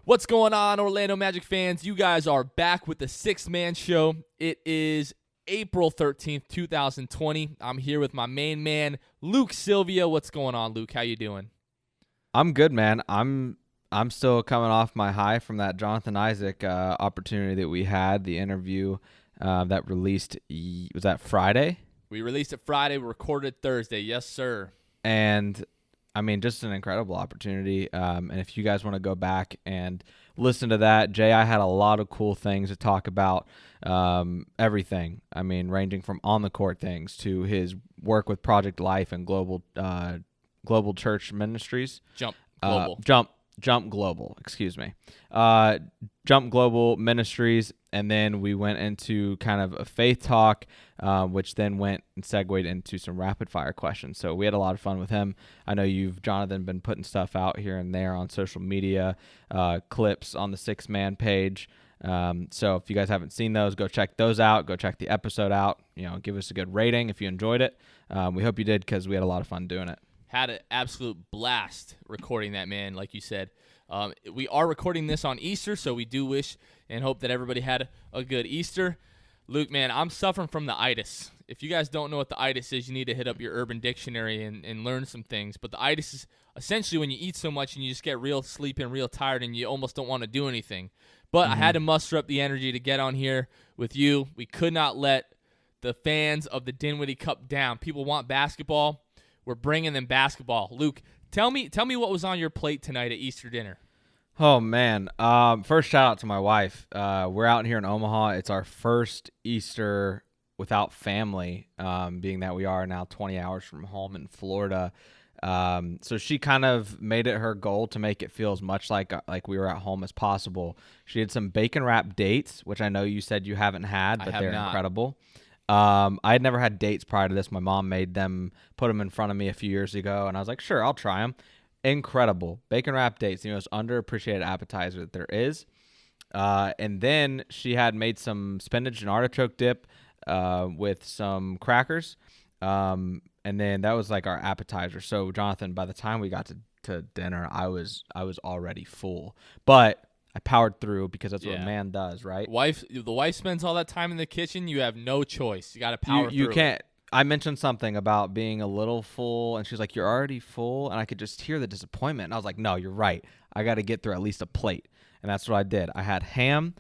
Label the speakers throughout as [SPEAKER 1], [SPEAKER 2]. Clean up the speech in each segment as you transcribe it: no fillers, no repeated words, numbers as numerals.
[SPEAKER 1] What's going on, Orlando Magic fans? You guys are back with the Sixth Man Show. It is April 13th, 2020. I'm here with my main man, Luke Sylvia. What's going on, Luke? How you doing?
[SPEAKER 2] I'm good, man. I'm still coming off my high from that Jonathan Isaac opportunity that we had, the interview that released, was that Friday?
[SPEAKER 1] We released it Friday. We recorded Thursday. Yes, sir.
[SPEAKER 2] And I mean, just an incredible opportunity. And if you guys want to go back and listen to that, J.I. had a lot of cool things to talk about, everything. I mean, ranging from on-the-court things to his work with Project Life and Global Church Ministries.
[SPEAKER 1] Jump Global.
[SPEAKER 2] Jump Global, excuse me. Jump Global Ministries, and then we went into kind of a faith talk, which then went and segued into some rapid-fire questions. So we had a lot of fun with him. I know Jonathan, been putting stuff out here and there on social media, clips on the Sixth Man page. So if you guys haven't seen those, go check those out. Go check the episode out. Give us a good rating if you enjoyed it. We hope you did because we had a lot of fun doing it.
[SPEAKER 1] Had an absolute blast recording that, man, like you said. We are recording this on Easter, so we do wish and hope that everybody had a good Easter. Luke, man, I'm suffering from the itis. If you guys don't know what the itis is, you need to hit up your Urban Dictionary and learn some things. But the itis is essentially when you eat so much and you just get real sleepy and real tired and you almost don't want to do anything. But I had to muster up the energy to get on here with you. We could not let the fans of the Dinwiddie Cup down. People want basketball. We're bringing them basketball. Luke, tell me what was on your plate tonight at Easter dinner.
[SPEAKER 2] Oh, man. First, shout out to my wife. We're out here in Omaha. It's our first Easter without family, being that we are now 20 hours from home in Florida. So she kind of made it her goal to make it feel as much like we were at home as possible. She had some bacon wrap dates, which I know you said you haven't had, but they're incredible. I had never had dates prior to this. My mom made them, put them in front of me a few years ago, and I was like, sure, I'll try them. Incredible. Bacon wrap dates, the most underappreciated appetizer that there is. And then she had made some spinach and artichoke dip with some crackers. And then that was like our appetizer. So, Jonathan, by the time we got to dinner, I was already full. But I powered through because that's what a man does, right?
[SPEAKER 1] The wife spends all that time in the kitchen. You have no choice. You got to power through.
[SPEAKER 2] You can't. I mentioned something about being a little full, and she's like, "You're already full," and I could just hear the disappointment. And I was like, "No, you're right. I got to get through at least a plate," and that's what I did. I had ham.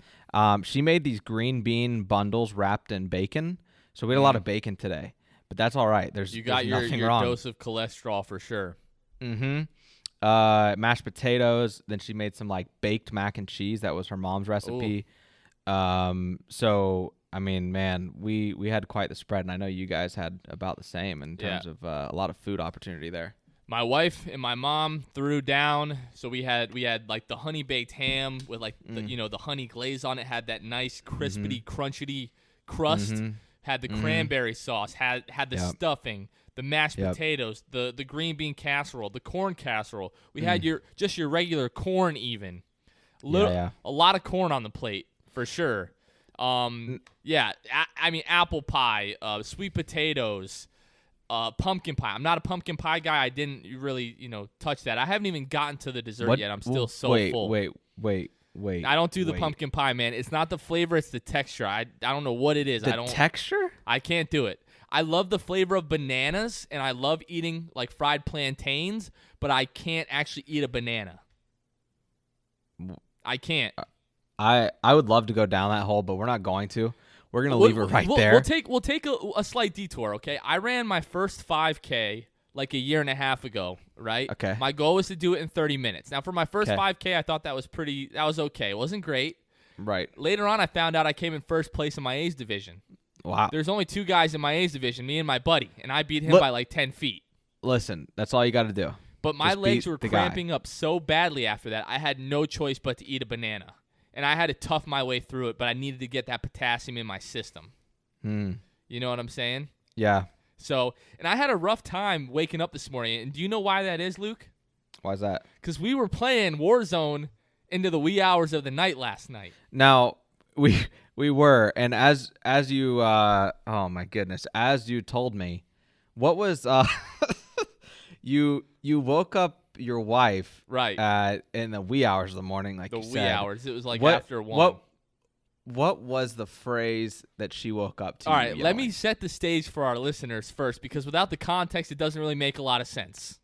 [SPEAKER 2] She made these green bean bundles wrapped in bacon, so we had a lot of bacon today. But that's all right. There's
[SPEAKER 1] your dose of cholesterol for sure.
[SPEAKER 2] Mashed potatoes. Then she made some like baked mac and cheese. That was her mom's recipe. So I mean, man, we had quite the spread, and I know you guys had about the same in terms of a lot of food opportunity there.
[SPEAKER 1] My wife and my mom threw down, so we had like the honey baked ham with like the honey glaze on it. Had that nice crispity, crunchity crust. Had the cranberry sauce. Had the stuffing. The mashed potatoes, the green bean casserole, the corn casserole. We had your regular corn even. A lot of corn on the plate for sure. I mean apple pie, sweet potatoes, pumpkin pie. I'm not a pumpkin pie guy. I didn't really touch that. I haven't even gotten to the dessert yet. I'm still full.
[SPEAKER 2] Wait.
[SPEAKER 1] I don't do the pumpkin pie, man. It's not the flavor, it's the texture. I don't know what it is.
[SPEAKER 2] Texture?
[SPEAKER 1] I can't do it. I love the flavor of bananas, and I love eating like fried plantains, but I can't actually eat a banana. I can't.
[SPEAKER 2] I would love to go down that hole, but we're not going to. We're going to leave it right there.
[SPEAKER 1] We'll take a slight detour, okay? I ran my first 5K like a year and a half ago, right?
[SPEAKER 2] Okay.
[SPEAKER 1] My goal was to do it in 30 minutes. Now, for my first 5K, I thought that was okay. It wasn't great.
[SPEAKER 2] Right.
[SPEAKER 1] Later on, I found out I came in first place in my A's division.
[SPEAKER 2] Wow.
[SPEAKER 1] There's only two guys in my A's division, me and my buddy, and I beat him by like 10 feet.
[SPEAKER 2] Listen, that's all you got to do.
[SPEAKER 1] But my legs were cramping up so badly after that, I had no choice but to eat a banana. And I had to tough my way through it, but I needed to get that potassium in my system. You know what I'm saying?
[SPEAKER 2] Yeah.
[SPEAKER 1] So, and I had a rough time waking up this morning. And do you know why that is, Luke?
[SPEAKER 2] Why is that?
[SPEAKER 1] Because we were playing Warzone into the wee hours of the night last night.
[SPEAKER 2] Now, we were, and as you oh my goodness, as you told me, what was you woke up your wife
[SPEAKER 1] right
[SPEAKER 2] in the wee hours of the morning, like
[SPEAKER 1] the
[SPEAKER 2] you
[SPEAKER 1] wee
[SPEAKER 2] said.
[SPEAKER 1] hours. It was like
[SPEAKER 2] What-
[SPEAKER 1] after 1.
[SPEAKER 2] What was the phrase that she woke up to?
[SPEAKER 1] All right,
[SPEAKER 2] you
[SPEAKER 1] let me
[SPEAKER 2] yelling?
[SPEAKER 1] set the stage for our listeners first, because without the context, it doesn't really make a lot of sense.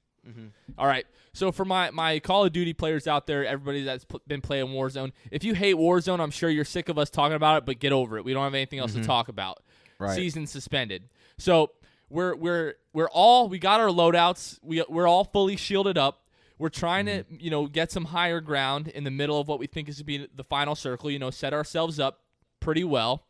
[SPEAKER 1] All right, so for my Call of Duty players out there, everybody that's been playing Warzone, if you hate Warzone, I'm sure you're sick of us talking about it, but get over it. We don't have anything else to talk about.
[SPEAKER 2] Right.
[SPEAKER 1] Season suspended. So we got our loadouts. We're all fully shielded up. We're trying to, get some higher ground in the middle of what we think is to be the final circle, set ourselves up pretty well.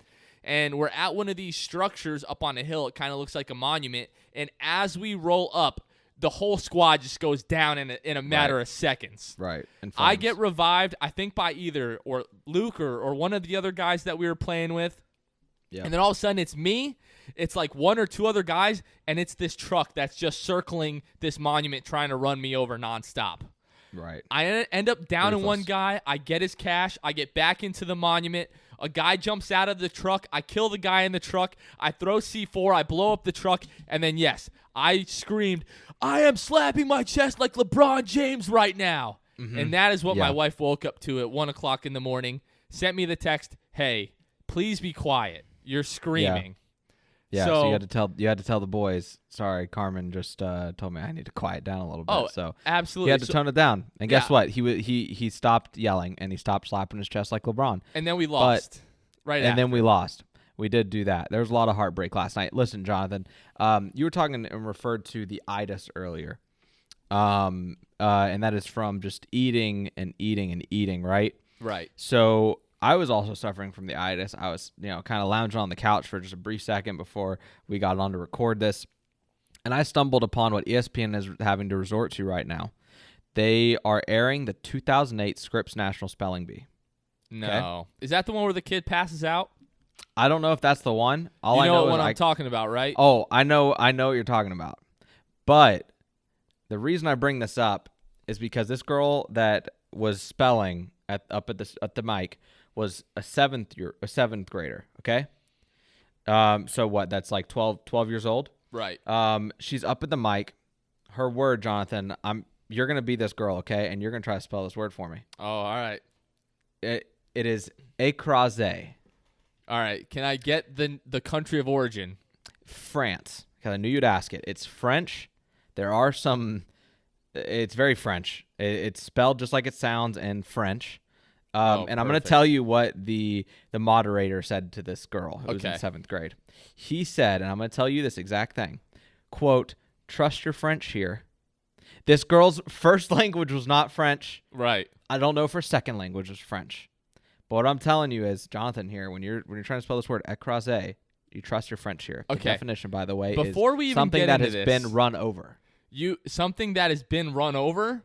[SPEAKER 1] And we're at one of these structures up on a hill. It kind of looks like a monument. And as we roll up, the whole squad just goes down in a matter of seconds.
[SPEAKER 2] Right.
[SPEAKER 1] I get revived, I think, by either or Luke or one of the other guys that we were playing with.
[SPEAKER 2] Yeah.
[SPEAKER 1] And then all of a sudden it's me. It's like one or two other guys, and it's this truck that's just circling this monument trying to run me over nonstop.
[SPEAKER 2] Right.
[SPEAKER 1] I end up down in one
[SPEAKER 2] Ruthless.
[SPEAKER 1] guy. I get his cash. I get back into the monument. A guy jumps out of the truck. I kill the guy in the truck. I throw C4. I blow up the truck. And then, yes, I screamed, I am slapping my chest like LeBron James right now. And that is what my wife woke up to at 1 o'clock in the morning. Sent me the text, hey, please be quiet. You're screaming.
[SPEAKER 2] Yeah, so you had to tell the boys. Sorry, Carmen just told me I need to quiet down a little bit.
[SPEAKER 1] Oh,
[SPEAKER 2] so
[SPEAKER 1] absolutely.
[SPEAKER 2] he had to tone it down. And guess
[SPEAKER 1] Yeah.
[SPEAKER 2] what? He stopped yelling and he stopped slapping his chest like LeBron.
[SPEAKER 1] And then we lost.
[SPEAKER 2] Then we lost. We did do that. There was a lot of heartbreak last night. Listen, Jonathan, you were talking and referred to the itis earlier, and that is from just eating and eating and eating, right?
[SPEAKER 1] Right.
[SPEAKER 2] So I was also suffering from the itis. I was, kind of lounging on the couch for just a brief second before we got on to record this. And I stumbled upon what ESPN is having to resort to right now. They are airing the 2008 Scripps National Spelling Bee.
[SPEAKER 1] No.
[SPEAKER 2] Okay.
[SPEAKER 1] Is that the one where the kid passes out?
[SPEAKER 2] I don't know if that's the one. All
[SPEAKER 1] You
[SPEAKER 2] I
[SPEAKER 1] know
[SPEAKER 2] know
[SPEAKER 1] what
[SPEAKER 2] is
[SPEAKER 1] one I'm talking about, right?
[SPEAKER 2] Oh, I know what you're talking about. But the reason I bring this up is because this girl that was spelling at the mic was a seventh grader, okay? So what? That's like 12 years old.
[SPEAKER 1] Right.
[SPEAKER 2] She's up at the mic. Her word, Jonathan, you're going to be this girl, okay? And you're going to try to spell this word for me.
[SPEAKER 1] Oh, all right.
[SPEAKER 2] It is écrasé.
[SPEAKER 1] All right. Can I get the country of origin?
[SPEAKER 2] France. Because I knew you'd ask it. It's French. There are some it's very French. It's spelled just like it sounds in French. And I'm going to tell you what the moderator said to this girl who was in 7th grade. He said, and I'm going to tell you this exact thing, quote, trust your French here. This girl's first language was not French.
[SPEAKER 1] Right.
[SPEAKER 2] I don't know if her second language was French. But what I'm telling you is, Jonathan, here, when you're trying to spell this word, écrasé, you trust your French here. The definition, by the way,
[SPEAKER 1] Before
[SPEAKER 2] is
[SPEAKER 1] we even
[SPEAKER 2] something
[SPEAKER 1] get
[SPEAKER 2] that
[SPEAKER 1] into
[SPEAKER 2] has
[SPEAKER 1] this,
[SPEAKER 2] been run over.
[SPEAKER 1] Something that has been run over?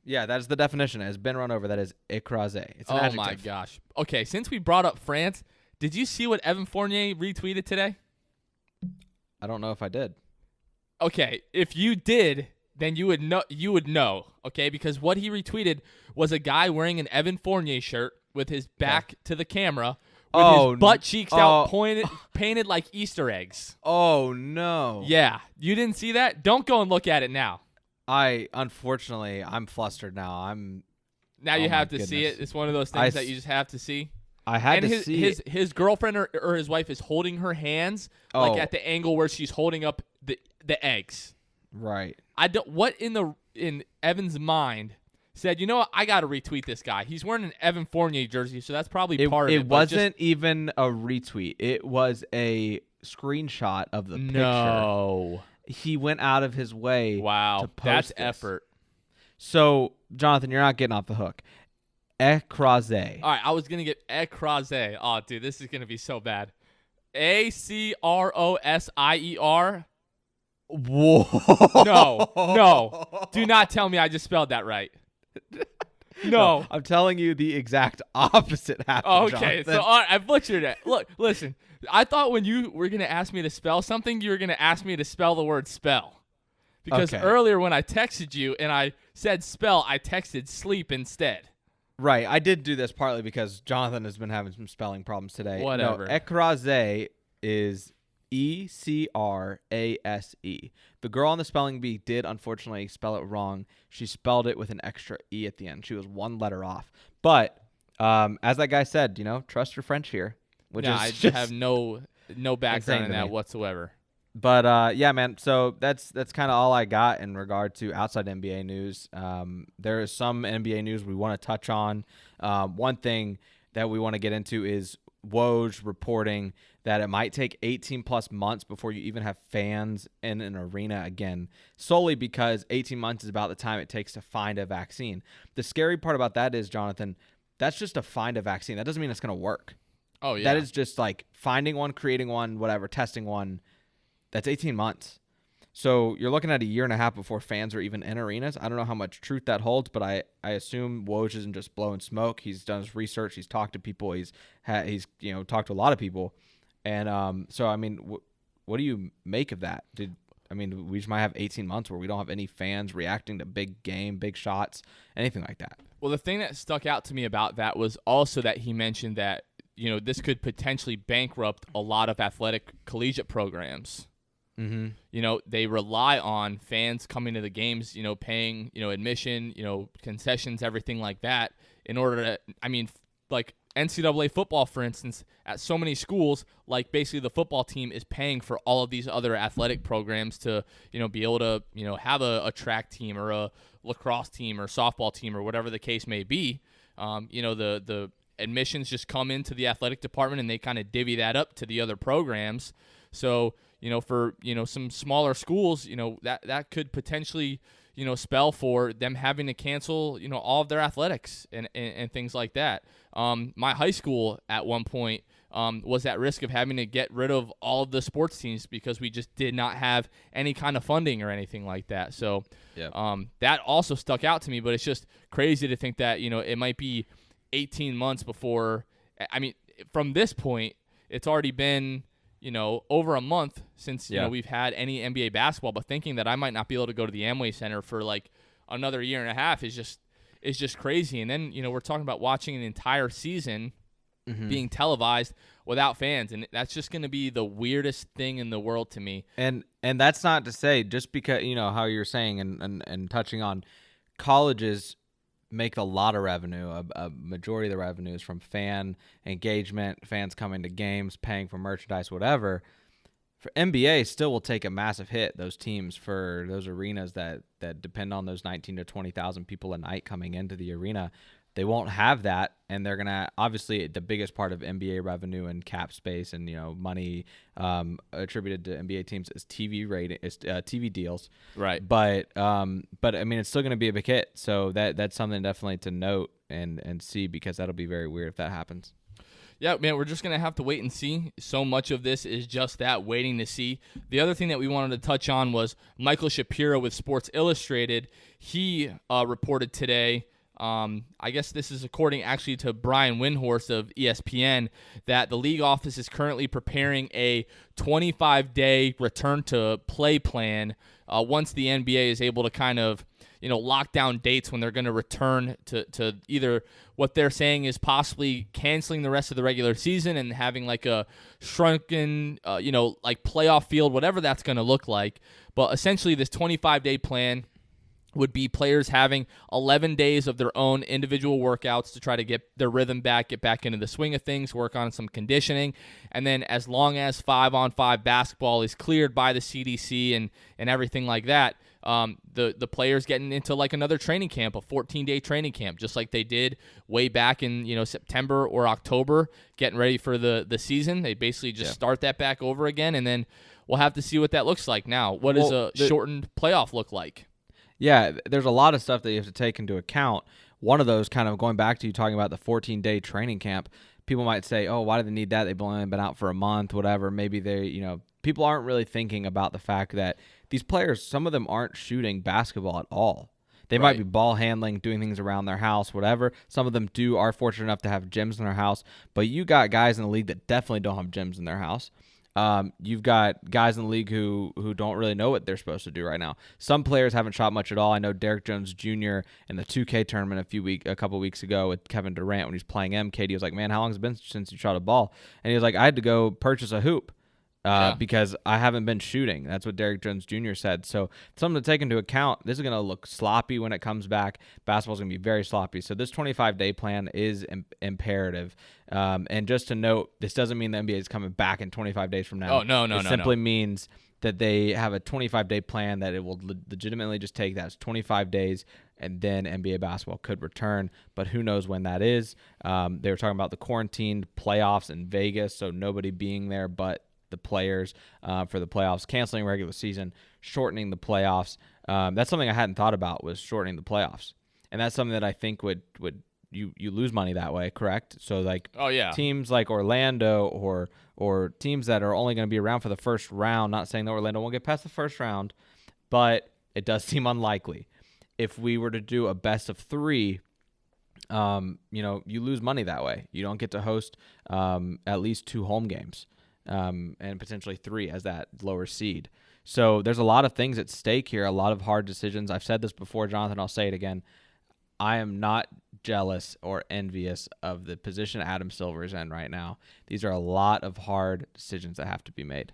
[SPEAKER 2] Yeah, that is the definition. It has been run over. That is écrasé. It's an adjective.
[SPEAKER 1] My gosh. Okay, since we brought up France, did you see what Evan Fournier retweeted today?
[SPEAKER 2] I don't know if I did.
[SPEAKER 1] Okay, if you did, then you would know, okay? Because what he retweeted was a guy wearing an Evan Fournier shirt with his back to the camera with his butt cheeks out painted like Easter eggs.
[SPEAKER 2] Oh, no.
[SPEAKER 1] Yeah. You didn't see that? Don't go and look at it now.
[SPEAKER 2] Unfortunately, I'm flustered now.
[SPEAKER 1] Now you have to see it. It's one of those things that you just have to see.
[SPEAKER 2] I had to see it.
[SPEAKER 1] His girlfriend or his wife is holding her hands like at the angle where she's holding up the eggs.
[SPEAKER 2] Right.
[SPEAKER 1] What in Evan's mind said, you know what, I got to retweet this guy. He's wearing an Evan Fournier jersey, so that's probably part of it.
[SPEAKER 2] It wasn't even a retweet. It was a screenshot of the picture.
[SPEAKER 1] No.
[SPEAKER 2] He went out of his way to post
[SPEAKER 1] that's
[SPEAKER 2] this.
[SPEAKER 1] effort.
[SPEAKER 2] So, Jonathan, you're not getting off the hook. Écrasé.
[SPEAKER 1] All right, I was going to get écrasé. Oh, dude, this is going to be so bad. ACROSIER.
[SPEAKER 2] Whoa.
[SPEAKER 1] No. Do not tell me I just spelled that right. No.
[SPEAKER 2] I'm telling you the exact opposite happened,
[SPEAKER 1] Okay,
[SPEAKER 2] Jonathan.
[SPEAKER 1] so all right, I butchered it. Look, listen. I thought when you were going to ask me to spell something, you were going to ask me to spell the word spell. Because earlier when I texted you and I said spell, I texted sleep instead.
[SPEAKER 2] Right. I did do this partly because Jonathan has been having some spelling problems today.
[SPEAKER 1] Whatever.
[SPEAKER 2] No, écrasé is Ecrase. The girl on the spelling bee did unfortunately spell it wrong. She spelled it with an extra E at the end. She was one letter off. But as that guy said, trust your French here. Which is
[SPEAKER 1] I
[SPEAKER 2] just
[SPEAKER 1] have no background in that
[SPEAKER 2] me.
[SPEAKER 1] whatsoever.
[SPEAKER 2] But yeah, man. So that's kind of all I got in regard to outside NBA news. There is some NBA news we want to touch on. One thing that we want to get into is Woj reporting that it might take 18 plus months before you even have fans in an arena again, solely because 18 months is about the time it takes to find a vaccine. The scary part about that is, Jonathan, that's just to find a vaccine. That doesn't mean it's going to work.
[SPEAKER 1] Oh, yeah.
[SPEAKER 2] That is just like finding one, creating one, whatever, testing one. That's 18 months. So you're looking at a year and a half before fans are even in arenas. I don't know how much truth that holds, but I assume Woj isn't just blowing smoke. He's done his research. He's talked to people. He's talked to a lot of people. And so, I mean, what do you make of that? We just might have 18 months where we don't have any fans reacting to big game, big shots, anything like that.
[SPEAKER 1] Well, the thing that stuck out to me about that was also that he mentioned that, this could potentially bankrupt a lot of athletic collegiate programs.
[SPEAKER 2] Mm-hmm.
[SPEAKER 1] They rely on fans coming to the games, paying, admission, concessions, everything like that in order to, like NCAA football, for instance, at so many schools, like basically the football team is paying for all of these other athletic programs to, be able to, have a track team or a lacrosse team or softball team or whatever the case may be. The admissions just come into the athletic department and they kind of divvy that up to the other programs. So, for, some smaller schools, that could potentially, spell for them having to cancel, all of their athletics and things like that. My high school at one point was at risk of having to get rid of all of the sports teams because we just did not have any kind of funding or anything like that. So that also stuck out to me, but it's just crazy to think that, it might be 18 months before, from this point, it's already been, over a month since, we've had any NBA basketball, but thinking that I might not be able to go to the Amway Center for like another year and a half is just crazy. And then, we're talking about watching an entire season being televised without fans. And that's just going to be the weirdest thing in the world to me.
[SPEAKER 2] And that's not to say just because, how you're saying and touching on colleges make a lot of revenue. A majority of the revenue is from fan engagement, fans coming to games, paying for merchandise, whatever. For NBA, still will take a massive hit, those teams, for those arenas that depend on those 19 to 20,000 people a night coming into the arena. They won't have that, and they're going to – obviously, the biggest part of NBA revenue and cap space and, money attributed to NBA teams is TV deals.
[SPEAKER 1] Right.
[SPEAKER 2] But it's still going to be a big hit. So that's something definitely to note and see, because that'll be very weird if that happens.
[SPEAKER 1] Yeah, man, we're just going to have to wait and see. So much of this is just that, waiting to see. The other thing that we wanted to touch on was Michael Shapiro with Sports Illustrated. He reported today – I guess this is according actually to Brian Windhorst of ESPN, that the league office is currently preparing a 25-day return to play plan once the NBA is able to kind of, lock down dates when they're going to return to either what they're saying is possibly canceling the rest of the regular season and having like a shrunken, like playoff field, whatever that's going to look like. But essentially this 25-day plan would be players having 11 days of their own individual workouts to try to get their rhythm back, get back into the swing of things, work on some conditioning. And then as long as 5-on-5 basketball is cleared by the CDC and everything like that, the players getting into like another training camp, a 14-day training camp, just like they did way back in September or October, getting ready for the season. They basically just start that back over again, and then we'll have to see what that looks like. Now, what does a shortened playoff look like?
[SPEAKER 2] Yeah, there's a lot of stuff that you have to take into account. One of those, kind of going back to you talking about the 14-day training camp, people might say, oh, why do they need that? They've only been out for a month, whatever. Maybe people aren't really thinking about the fact that these players, some of them aren't shooting basketball at all. They might be ball handling, doing things around their house, whatever. Some of them are fortunate enough to have gyms in their house, but you got guys in the league that definitely don't have gyms in their house. You've got guys in the league who don't really know what they're supposed to do right now. Some players haven't shot much at all. I know Derrick Jones Jr. in the 2K tournament a couple weeks ago with Kevin Durant when he was playing MK, he was like, man, how long has it been since you shot a ball? And he was like, I had to go purchase a hoop. because I haven't been shooting. That's what Derrick Jones Jr. said. So something to take into account. This is going to look sloppy when it comes back. Basketball's going to be very sloppy. So this 25-day plan is imperative. And just to note, this doesn't mean the NBA is coming back in 25 days from now.
[SPEAKER 1] Oh, no.
[SPEAKER 2] It simply means that they have a 25-day plan that it will legitimately just take. That's 25 days, and then NBA basketball could return. But who knows when that is. They were talking about the quarantined playoffs in Vegas, so nobody being there but the players for the playoffs, canceling regular season, shortening the playoffs. That's something I hadn't thought about, was shortening the playoffs. And that's something that I think would you lose money that way, correct? So teams like Orlando or teams that are only going to be around for the first round, not saying that Orlando won't get past the first round, but it does seem unlikely. If we were to do a best of 3, you lose money that way. You don't get to host at least 2 home games and potentially 3 as that lower seed. So there's a lot of things at stake here, a lot of hard decisions. I've said this before, Jonathan, I'll say it again. I am not jealous or envious of the position Adam Silver is in right now. These are a lot of hard decisions that have to be made.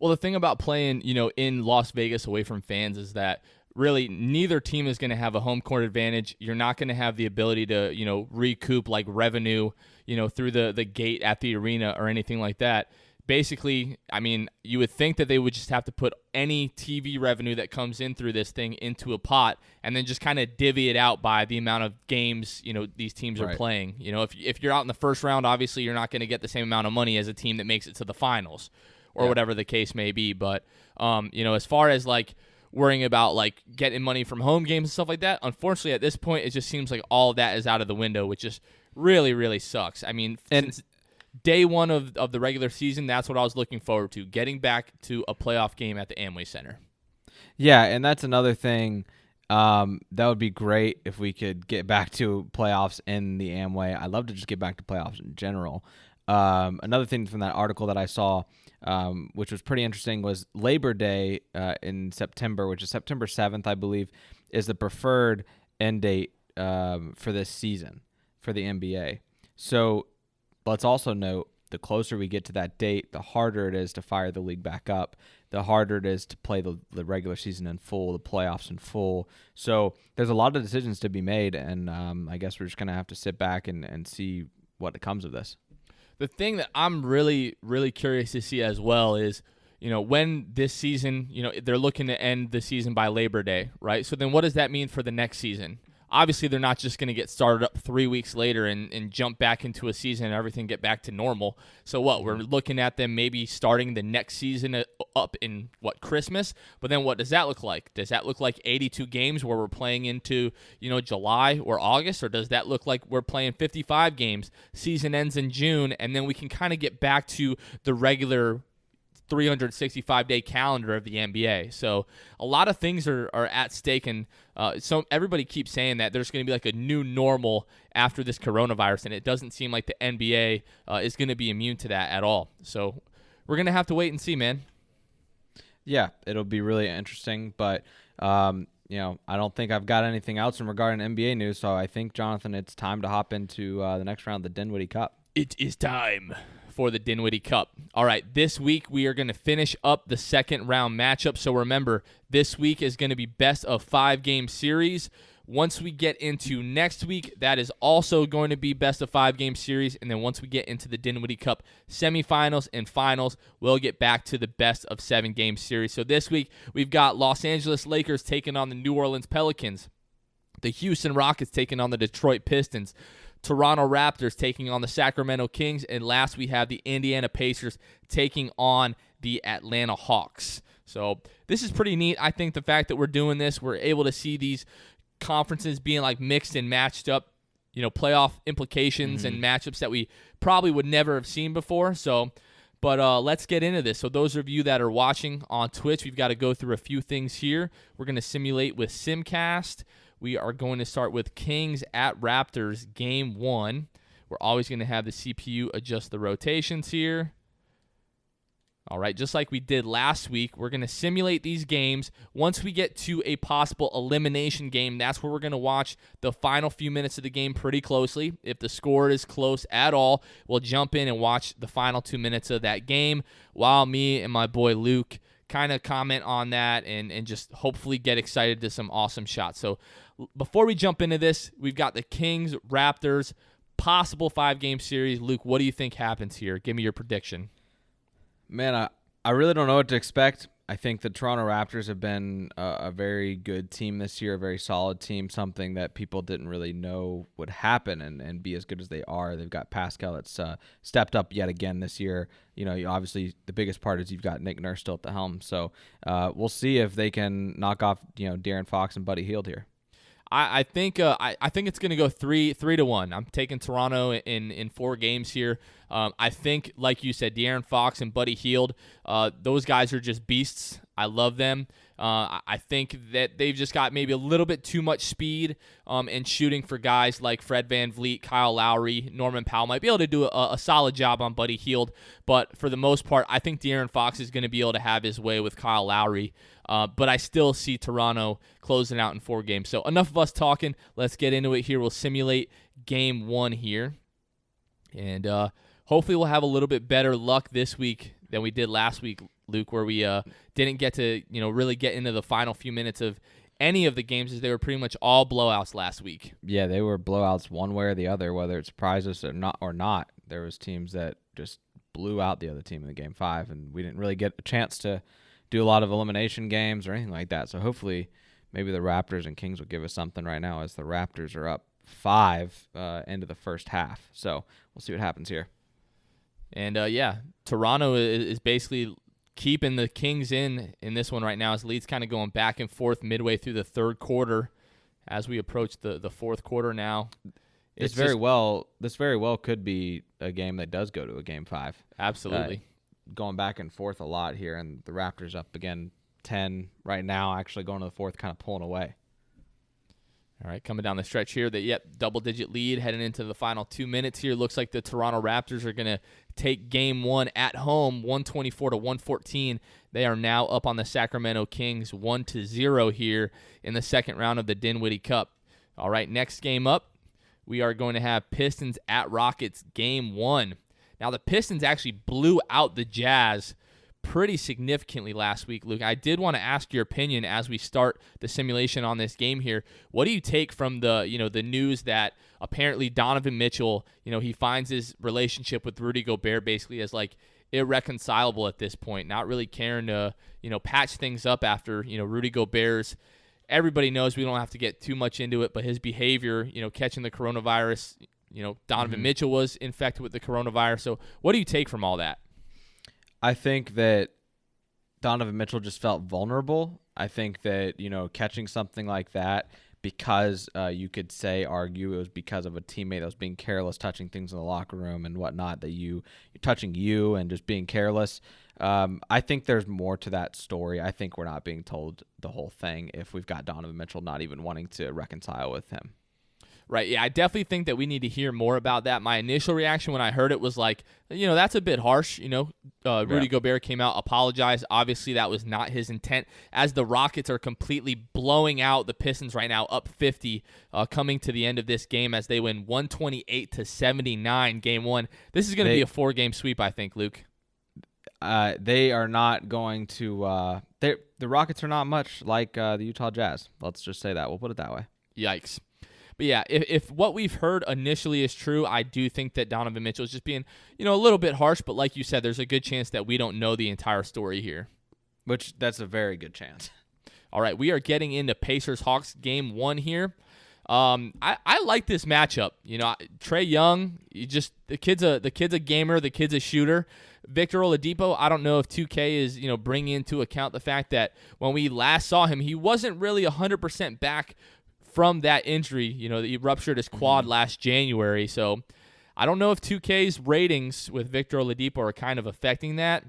[SPEAKER 1] Well, the thing about playing, in Las Vegas away from fans is that really neither team is going to have a home court advantage. You're not going to have the ability to, recoup like revenue, through the gate at the arena or anything like that. Basically, I mean, you would think that they would just have to put any TV revenue that comes in through this thing into a pot and then just kind of divvy it out by the amount of games, these teams are playing. If you're out in the first round, obviously you're not going to get the same amount of money as a team that makes it to the finals or whatever the case may be. But, as far as like worrying about like getting money from home games and stuff like that, unfortunately at this point, it just seems like all of that is out of the window, which just really, really sucks. I mean, since day one of the regular season, that's what I was looking forward to, getting back to a playoff game at the Amway Center.
[SPEAKER 2] Yeah, and that's another thing. That would be great if we could get back to playoffs in the Amway. I'd love to just get back to playoffs in general. Another thing from that article that I saw, which was pretty interesting, was Labor Day in September, which is September 7th, I believe, is the preferred end date for this season for the NBA. So let's also note, the closer we get to that date, the harder it is to fire the league back up, the harder it is to play the regular season in full, the playoffs in full. So there's a lot of decisions to be made, and I guess we're just going to have to sit back and see what comes of this.
[SPEAKER 1] The thing that I'm really, really curious to see as well is, when this season, they're looking to end the season by Labor Day, right? So then what does that mean for the next season? Obviously, they're not just going to get started up 3 weeks later and jump back into a season and everything get back to normal. So what? We're looking at them maybe starting the next season up in, Christmas? But then what does that look like? Does that look like 82 games where we're playing into, July or August? Or does that look like we're playing 55 games, season ends in June, and then we can kind of get back to the regular 365-day calendar of the NBA. So a lot of things are at stake, and so everybody keeps saying that there's going to be like a new normal after this coronavirus, and it doesn't seem like the NBA is going to be immune to that at all. So we're going to have to wait and see, man.
[SPEAKER 2] Yeah, it'll be really interesting, but I don't think I've got anything else in regarding NBA news, so I think, Jonathan, it's time to hop into the next round of the Dinwiddie Cup.
[SPEAKER 1] It is time for the Dinwiddie Cup. All right, this week we are going to finish up the second round matchup. So remember, this week is going to be best of 5 game series. Once we get into next week, that is also going to be best of 5 game series. And then once we get into the Dinwiddie Cup semifinals and finals, we'll get back to the best of 7 game series. So this week we've got Los Angeles Lakers taking on the New Orleans Pelicans, the Houston Rockets taking on the Detroit Pistons, Toronto Raptors taking on the Sacramento Kings, and last we have the Indiana Pacers taking on the Atlanta Hawks. So this is pretty neat. I think the fact that we're doing this, we're able to see these conferences being like mixed and matched up, playoff implications and matchups that we probably would never have seen before. So, but let's get into this. So those of you that are watching on Twitch, we've got to go through a few things here. We're going to simulate with Simcast. We are going to start with Kings at Raptors, Game 1. We're always going to have the CPU adjust the rotations here. All right, just like we did last week, we're going to simulate these games. Once we get to a possible elimination game, that's where we're going to watch the final few minutes of the game pretty closely. If the score is close at all, we'll jump in and watch the final 2 minutes of that game while me and my boy Luke kind of comment on that and just hopefully get excited to some awesome shots. So before we jump into this, we've got the Kings, Raptors, possible 5-game series. Luke, what do you think happens here? Give me your prediction.
[SPEAKER 2] Man, I really don't know what to expect. I think the Toronto Raptors have been a very good team this year, a very solid team, something that people didn't really know would happen and be as good as they are. They've got Pascal that's stepped up yet again this year. You know, obviously the biggest part is you've got Nick Nurse still at the helm. So we'll see if they can knock off, De'Aaron Fox and Buddy Hield here.
[SPEAKER 1] I think it's going to go 3-1. I'm taking Toronto in 4 games here. I think, like you said, De'Aaron Fox and Buddy Hield, those guys are just beasts. I love them. I think that they've just got maybe a little bit too much speed and shooting for guys like Fred VanVleet, Kyle Lowry, Norman Powell might be able to do a solid job on Buddy Hield. But for the most part, I think De'Aaron Fox is going to be able to have his way with Kyle Lowry. But I still see Toronto closing out in 4 games. So enough of us talking. Let's get into it here. We'll simulate game 1 here. And hopefully we'll have a little bit better luck this week than we did last week, Luke, where we didn't get to really get into the final few minutes of any of the games, as they were pretty much all blowouts last week.
[SPEAKER 2] Yeah, they were blowouts one way or the other, whether it surprised us or not. There was teams that just blew out the other team in the game 5, and we didn't really get a chance to do a lot of elimination games or anything like that. So hopefully maybe the Raptors and Kings will give us something right now, as the Raptors are up 5 into the first half. So we'll see what happens here.
[SPEAKER 1] And, Toronto is basically keeping the Kings in this one right now, as leads kind of going back and forth midway through the third quarter as we approach the fourth quarter now.
[SPEAKER 2] This very well could be a game that does go to a game 5.
[SPEAKER 1] Absolutely.
[SPEAKER 2] Going back and forth a lot here, and the Raptors up again 10 right now, actually going to the fourth, kind of pulling away.
[SPEAKER 1] All right, coming down the stretch here, double-digit lead heading into the final 2 minutes here. Looks like the Toronto Raptors are going to take game 1 at home, 124-114. They are now up on the Sacramento Kings 1-0 here in the second round of the Dinwiddie Cup. All right, next game up, we are going to have Pistons at Rockets game 1. Now, the Pistons actually blew out the Jazz pretty significantly last week, Luke. I did want to ask your opinion as we start the simulation on this game here. What do you take from the news that apparently Donovan Mitchell, he finds his relationship with Rudy Gobert basically as like irreconcilable at this point, not really caring to, patch things up after, Rudy Gobert's. Everybody knows we don't have to get too much into it, but his behavior, catching the coronavirus, Donovan Mitchell was infected with the coronavirus. So what do you take from all that?
[SPEAKER 2] I think that Donovan Mitchell just felt vulnerable. I think that, catching something like that, because you could argue it was because of a teammate that was being careless, touching things in the locker room and whatnot, that you're touching you and just being careless. I think there's more to that story. I think we're not being told the whole thing if we've got Donovan Mitchell not even wanting to reconcile with him.
[SPEAKER 1] Right, yeah, I definitely think that we need to hear more about that. My initial reaction when I heard it was like, that's a bit harsh. Rudy Gobert came out, apologized. Obviously, that was not his intent. As the Rockets are completely blowing out the Pistons right now, up 50, coming to the end of this game as they win 128-79, game 1. This is going to be a 4-game sweep, I think, Luke.
[SPEAKER 2] They are not going to. The Rockets are not much like the Utah Jazz. Let's just say that. We'll put it that way.
[SPEAKER 1] Yikes. But yeah, if what we've heard initially is true, I do think that Donovan Mitchell is just being, a little bit harsh. But like you said, there's a good chance that we don't know the entire story here.
[SPEAKER 2] That's a very good chance.
[SPEAKER 1] All right, we are getting into Pacers-Hawks game 1 here. I like this matchup. Trae Young, the kid's a gamer, the kid's a shooter. Victor Oladipo, I don't know if 2K is, bringing into account the fact that when we last saw him, he wasn't really 100% back from that injury, he ruptured his quad last January. So I don't know if 2K's ratings with Victor Oladipo are kind of affecting that.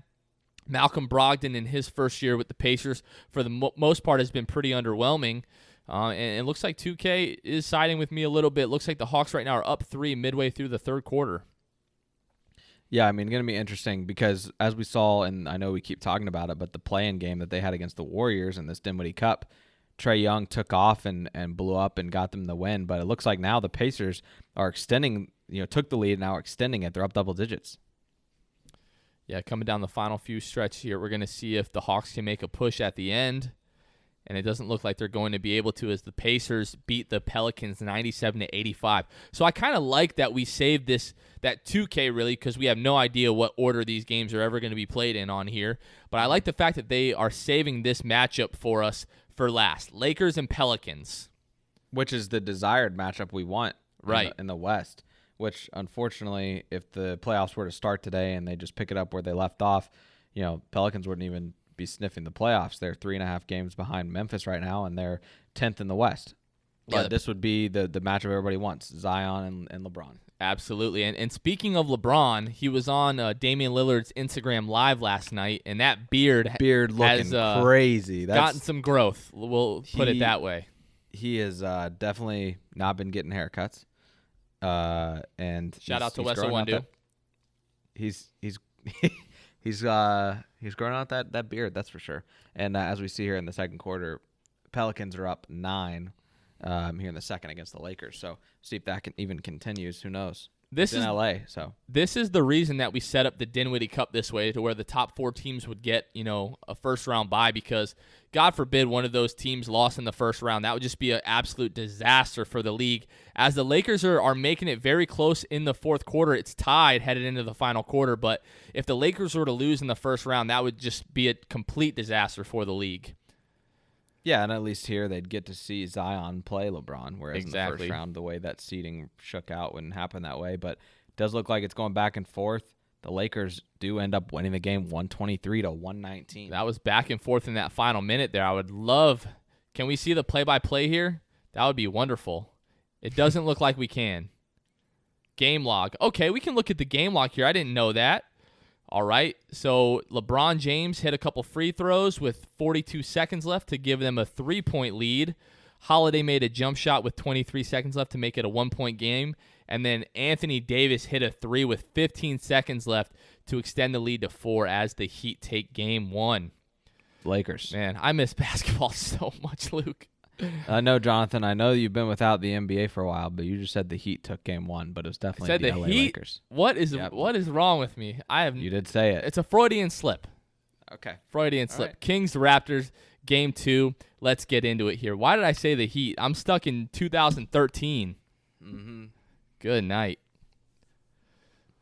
[SPEAKER 1] Malcolm Brogdon in his first year with the Pacers, for the most part, has been pretty underwhelming. And it looks like 2K is siding with me a little bit. Looks like the Hawks right now are up 3 midway through the third quarter.
[SPEAKER 2] Yeah, I mean, going to be interesting because as we saw, and I know we keep talking about it, but the play-in game that they had against the Warriors in this Dinwiddie Cup, Trae Young took off and blew up and got them the win. But it looks like now the Pacers are extending, took the lead, now are extending it. They're up double digits.
[SPEAKER 1] Yeah, coming down the final few stretch here, we're going to see if the Hawks can make a push at the end. And it doesn't look like they're going to be able to as the Pacers beat the Pelicans 97-85. So I kind of like that we saved that 2K really because we have no idea what order these games are ever going to be played in on here. But I like the fact that they are saving this matchup for us for last. Lakers and Pelicans.
[SPEAKER 2] Which is the desired matchup we want
[SPEAKER 1] right
[SPEAKER 2] in the West. Which, unfortunately, if the playoffs were to start today and they just pick it up where they left off, Pelicans wouldn't even be sniffing the playoffs. They're 3.5 games behind Memphis right now, and they're 10th in the West. But this would be the matchup everybody wants, Zion and LeBron.
[SPEAKER 1] Absolutely. And speaking of LeBron, he was on Damian Lillard's Instagram Live last night, and that beard
[SPEAKER 2] looking
[SPEAKER 1] has,
[SPEAKER 2] crazy. That's
[SPEAKER 1] gotten some growth. We'll put it that way.
[SPEAKER 2] He has definitely not been getting haircuts. And
[SPEAKER 1] shout out to Wes Iwundu.
[SPEAKER 2] He's growing out that beard, that's for sure. And as we see here in the second quarter, Pelicans are up 9 here in the second against the Lakers. So see if that even continues. Who knows? It's in LA. So
[SPEAKER 1] this is the reason that we set up the Dinwiddie Cup this way to where the top 4 teams would get a first round bye because God forbid one of those teams lost in the first round. That would just be an absolute disaster for the league. As the Lakers are making it very close in the fourth quarter, it's tied headed into the final quarter. But if the Lakers were to lose in the first round, that would just be a complete disaster for the league.
[SPEAKER 2] Yeah, and at least here they'd get to see Zion play LeBron, whereas in the first round, the way that seeding shook out wouldn't happen that way. But it does look like it's going back and forth. The Lakers do end up winning the game 123-119.
[SPEAKER 1] That was back and forth in that final minute there. I would love – can we see the play-by-play here? That would be wonderful. It doesn't look like we can. Game log. Okay, we can look at the game log here. I didn't know that. All right, so LeBron James hit a couple free throws with 42 seconds left to give them a 3-point lead. Holiday made a jump shot with 23 seconds left to make it a 1-point game. And then Anthony Davis hit a 3 with 15 seconds left to extend the lead to 4 as the Heat take game 1.
[SPEAKER 2] Lakers.
[SPEAKER 1] Man, I miss basketball so much, Luke.
[SPEAKER 2] I know, Jonathan. I know you've been without the NBA for a while, but you just said the Heat took game 1, but it was definitely the LA
[SPEAKER 1] Heat?
[SPEAKER 2] Lakers.
[SPEAKER 1] What is wrong with me?
[SPEAKER 2] You did say it.
[SPEAKER 1] It's a Freudian slip.
[SPEAKER 2] Okay.
[SPEAKER 1] Freudian slip.
[SPEAKER 2] Right.
[SPEAKER 1] Kings, Raptors, game 2. Let's get into it here. Why did I say the Heat? I'm stuck in 2013.
[SPEAKER 2] Mm-hmm.
[SPEAKER 1] Good night.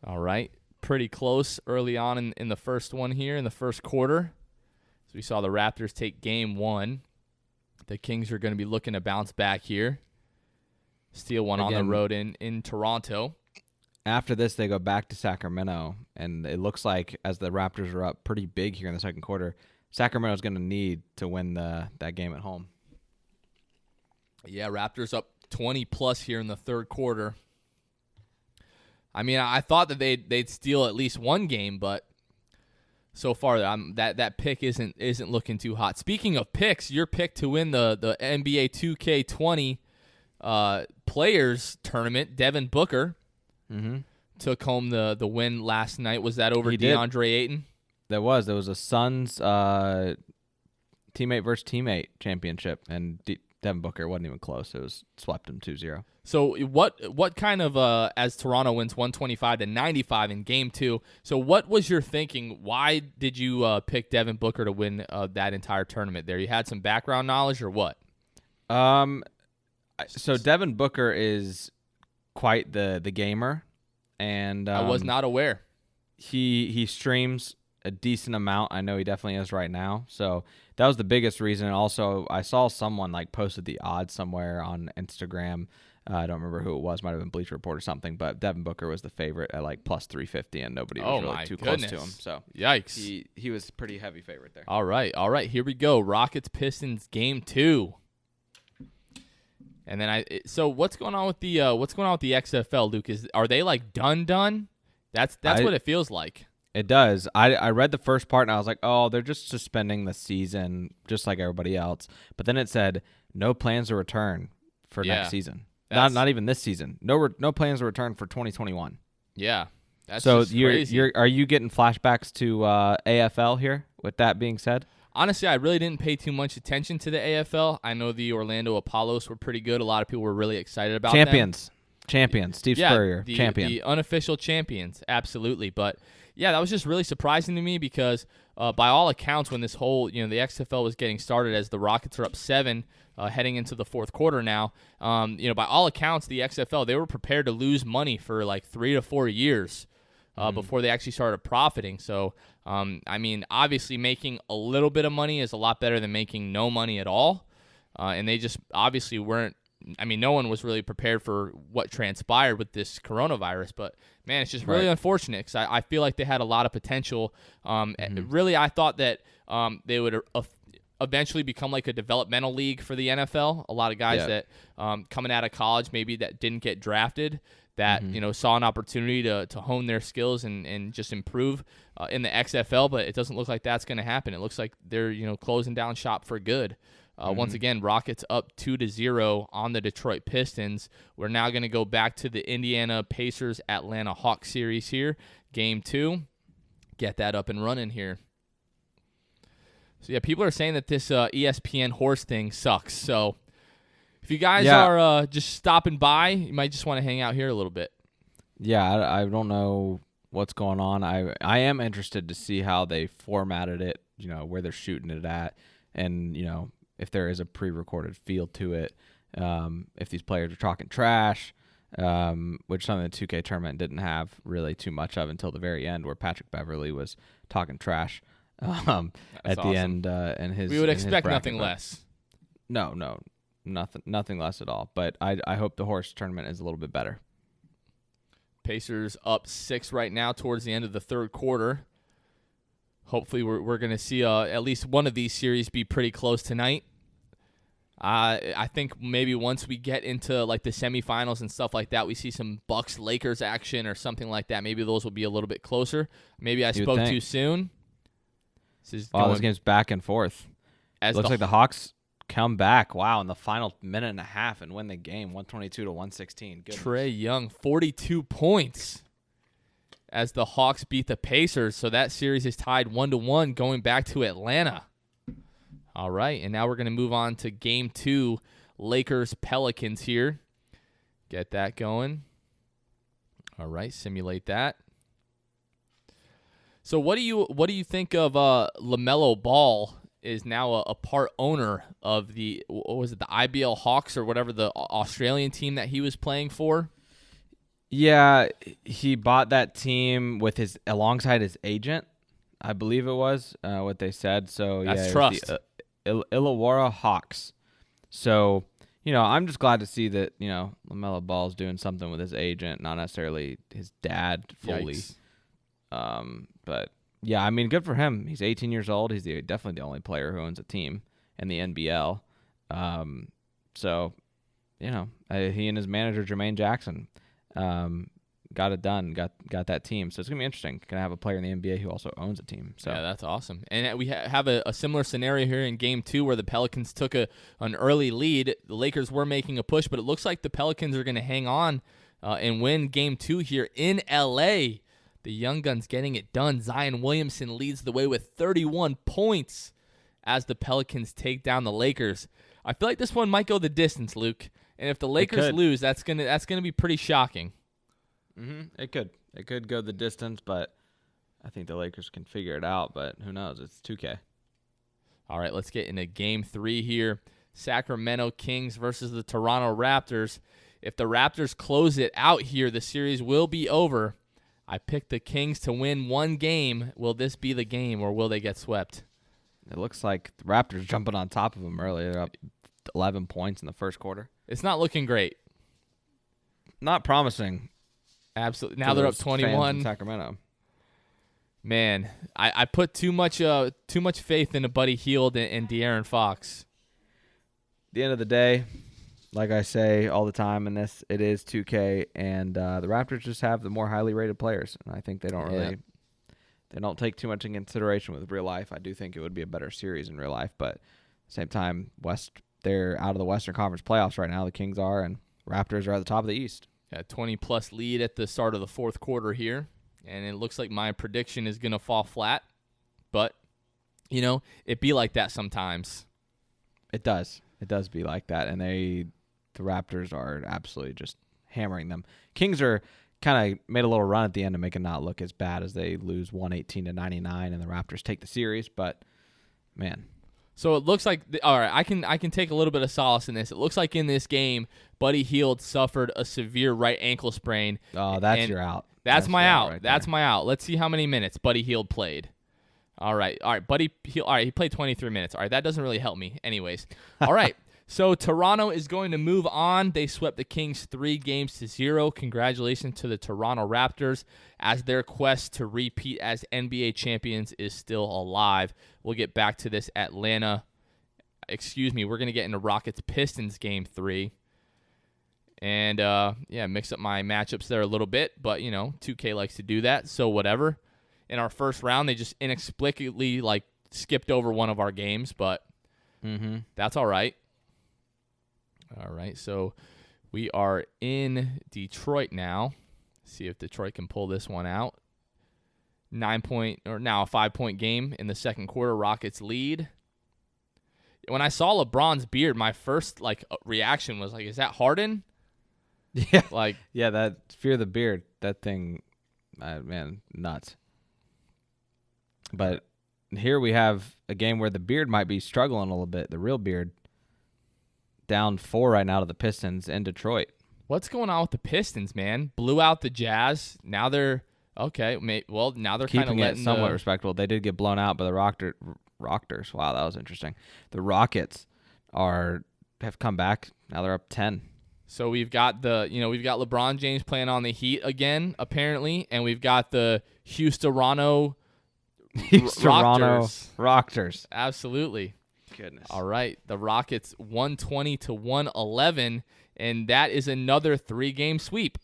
[SPEAKER 1] All right. Pretty close early on in the first one here in the first quarter. So we saw the Raptors take game 1. The Kings are going to be looking to bounce back here. Steal one on the road in Toronto.
[SPEAKER 2] After this, they go back to Sacramento, and it looks like as the Raptors are up pretty big here in the second quarter, Sacramento's going to need to win that game at home.
[SPEAKER 1] Yeah, Raptors up 20-plus here in the third quarter. I mean, I thought that they'd steal at least one game, but so far that pick isn't looking too hot. Speaking of picks, your pick to win the NBA 2K20 Players Tournament, Devin Booker, took home the win last night. Was that over DeAndre Ayton?
[SPEAKER 2] There was a Suns teammate versus teammate championship, and Devin Booker wasn't even close. It was swept him 2-0.
[SPEAKER 1] So what kind of as Toronto wins 125-95 in game 2? So what was your thinking? Why did you pick Devin Booker to win that entire tournament? There, you had some background knowledge or what?
[SPEAKER 2] So Devin Booker is quite the gamer, and
[SPEAKER 1] I was not aware.
[SPEAKER 2] He streams a decent amount. I know he definitely is right now. So that was the biggest reason. And also, I saw someone posted the odds somewhere on Instagram. I don't remember who it was. Might have been Bleacher Report or something. But Devin Booker was the favorite at plus 350, and nobody was really too close to him. So
[SPEAKER 1] yikes!
[SPEAKER 2] He was pretty heavy favorite there.
[SPEAKER 1] All right. Here we go. Rockets Pistons game 2. And then so what's going on with the XFL, Luke? Are they done? That's what it feels like.
[SPEAKER 2] It does. I read the first part and I was like, oh, they're just suspending the season just like everybody else. But then it said no plans to return for next season. Not even this season. No plans to return for 2021.
[SPEAKER 1] Yeah. That's
[SPEAKER 2] So
[SPEAKER 1] just crazy.
[SPEAKER 2] are you getting flashbacks to AFL here? With that being said,
[SPEAKER 1] Honestly, I really didn't pay too much attention to the AFL. I know the Orlando Apollos were pretty good. A lot of people were really excited about them.
[SPEAKER 2] Champions. Steve Spurrier, champion.
[SPEAKER 1] The unofficial champions, absolutely. But yeah, that was just really surprising to me because by all accounts, when this whole the XFL was getting started, as the Rockets are up 7 heading into the fourth quarter now, by all accounts, the XFL, they were prepared to lose money for like 3 to 4 years before they actually started profiting. So, obviously making a little bit of money is a lot better than making no money at all. And they just obviously weren't. No one was really prepared for what transpired with this coronavirus. But, man, it's just really unfortunate because I feel like they had a lot of potential. Really, I thought that they would eventually become like a developmental league for the NFL. A lot of guys that coming out of college maybe that didn't get drafted that saw an opportunity to hone their skills and just improve in the XFL, but it doesn't look like that's going to happen. It looks like they're closing down shop for good. Once again, Rockets up 2-0 on the Detroit Pistons. We're now going to go back to the Indiana Pacers Atlanta Hawks series here, Game 2. Get that up and running here. So yeah, people are saying that this ESPN horse thing sucks. So if you guys are just stopping by, you might just want to hang out here a little bit.
[SPEAKER 2] Yeah, I don't know what's going on. I am interested to see how they formatted it, where they're shooting it at, and, if there is a pre-recorded feel to it, if these players are talking trash, which some of the 2K tournament didn't have really too much of until the very end, where Patrick Beverly was talking trash at the end. And
[SPEAKER 1] we would expect nothing less.
[SPEAKER 2] No, nothing less at all. But I hope the horse tournament is a little bit better.
[SPEAKER 1] Pacers up 6 right now towards the end of the third quarter. Hopefully we're going to see at least one of these series be pretty close tonight. I think maybe once we get into like the semifinals and stuff like that, we see some Bucks-Lakers action or something like that. Maybe those will be a little bit closer. Maybe I spoke too soon.
[SPEAKER 2] This game's back and forth. Looks like the Hawks come back, in the final minute and a half and win the game, 122-116.
[SPEAKER 1] Trae Young, 42 points as the Hawks beat the Pacers. So that series is tied 1-1 going back to Atlanta. All right, and now we're going to move on to Game 2, Lakers-Pelicans here. Get that going. All right, simulate that. So what do you think of LaMelo Ball is now a part owner of the IBL Hawks or whatever, the Australian team that he was playing for?
[SPEAKER 2] Yeah, he bought that team alongside his agent, I believe it was what they said. So
[SPEAKER 1] that's trust.
[SPEAKER 2] The Illawarra Hawks. So I'm just glad to see that LaMelo Ball's doing something with his agent, not necessarily his dad fully. But yeah, good for him. He's 18 years old. He's definitely the only player who owns a team in the NBL. So he and his manager Jermaine Jackson got it done, got that team. So it's going to be interesting. Going to have a player in the NBA who also owns a team. So
[SPEAKER 1] yeah, that's awesome. And we have a similar scenario here in Game 2 where the Pelicans took an early lead. The Lakers were making a push, but it looks like the Pelicans are going to hang on and win Game 2 here in L.A. The Young Guns getting it done. Zion Williamson leads the way with 31 points as the Pelicans take down the Lakers. I feel like this one might go the distance, Luke. And if the Lakers lose, that's gonna be pretty shocking.
[SPEAKER 2] It could go the distance, but I think the Lakers can figure it out. But who knows? It's 2K.
[SPEAKER 1] All right, let's get into Game 3 here. Sacramento Kings versus the Toronto Raptors. If the Raptors close it out here, the series will be over. I picked the Kings to win one game. Will this be the game, or will they get swept?
[SPEAKER 2] It looks like the Raptors jumping on top of them early. They're up 11 points in the first quarter.
[SPEAKER 1] It's not looking great.
[SPEAKER 2] Not promising.
[SPEAKER 1] Absolutely. Now they're up 21.
[SPEAKER 2] In Sacramento.
[SPEAKER 1] Man, I put too much faith in Buddy Hield and De'Aaron Fox.
[SPEAKER 2] At the end of the day, like I say all the time in this, it is 2K, and the Raptors just have the more highly rated players. And I think they don't take too much in consideration with real life. I do think it would be a better series in real life, but at the same time, they're out of the Western Conference playoffs right now. The Kings are, and Raptors are at the top of the East.
[SPEAKER 1] A 20-plus lead at the start of the fourth quarter here And it looks like my prediction is going to fall flat. But, it be like that sometimes.
[SPEAKER 2] It does. It does be like that. And the Raptors are absolutely just hammering them. Kings are kind of made a little run at the end to make it not look as bad as they lose 118-99 and the Raptors take the series. But, man.
[SPEAKER 1] So it looks like, all right, I can take a little bit of solace in this. It looks like in this game, Buddy Hield suffered a severe right ankle sprain.
[SPEAKER 2] Oh, that's your out.
[SPEAKER 1] That's my out.
[SPEAKER 2] Right
[SPEAKER 1] That's
[SPEAKER 2] there.
[SPEAKER 1] my out. Let's see how many minutes Buddy Hield played. All right, Buddy Hield. All right, he played 23 minutes. All right, that doesn't really help me. Anyways, all right. So Toronto is going to move on. They swept the Kings 3-0. Congratulations to the Toronto Raptors as their quest to repeat as NBA champions is still alive. We'll get back to this We're going to get into Rockets-Pistons game 3. And, mix up my matchups there a little bit. But, 2K likes to do that, so whatever. In our first round, they just inexplicably, skipped over one of our games. But that's all right. All right, so we are in Detroit now. See if Detroit can pull this one out. 9-point, or now a 5-point game in the second quarter. Rockets lead. When I saw LeBron's beard, my first reaction was is that Harden?
[SPEAKER 2] Yeah, yeah. That fear the beard. That thing, man, nuts. But here we have a game where the beard might be struggling a little bit. The real beard. Down 4 right now to the Pistons in Detroit.
[SPEAKER 1] What's going on with the Pistons, man? Blew out the Jazz. Now they're okay. Well, now they're kind of letting
[SPEAKER 2] it somewhat respectable. They did get blown out by the Rockers. Wow, that was interesting. The Rockets have come back. Now they're up 10.
[SPEAKER 1] So we've got we've got LeBron James playing on the Heat again, apparently, and we've got the Houston-Rockers. Absolutely.
[SPEAKER 2] Goodness.
[SPEAKER 1] All right, the Rockets 120-111, and that is another 3-game sweep.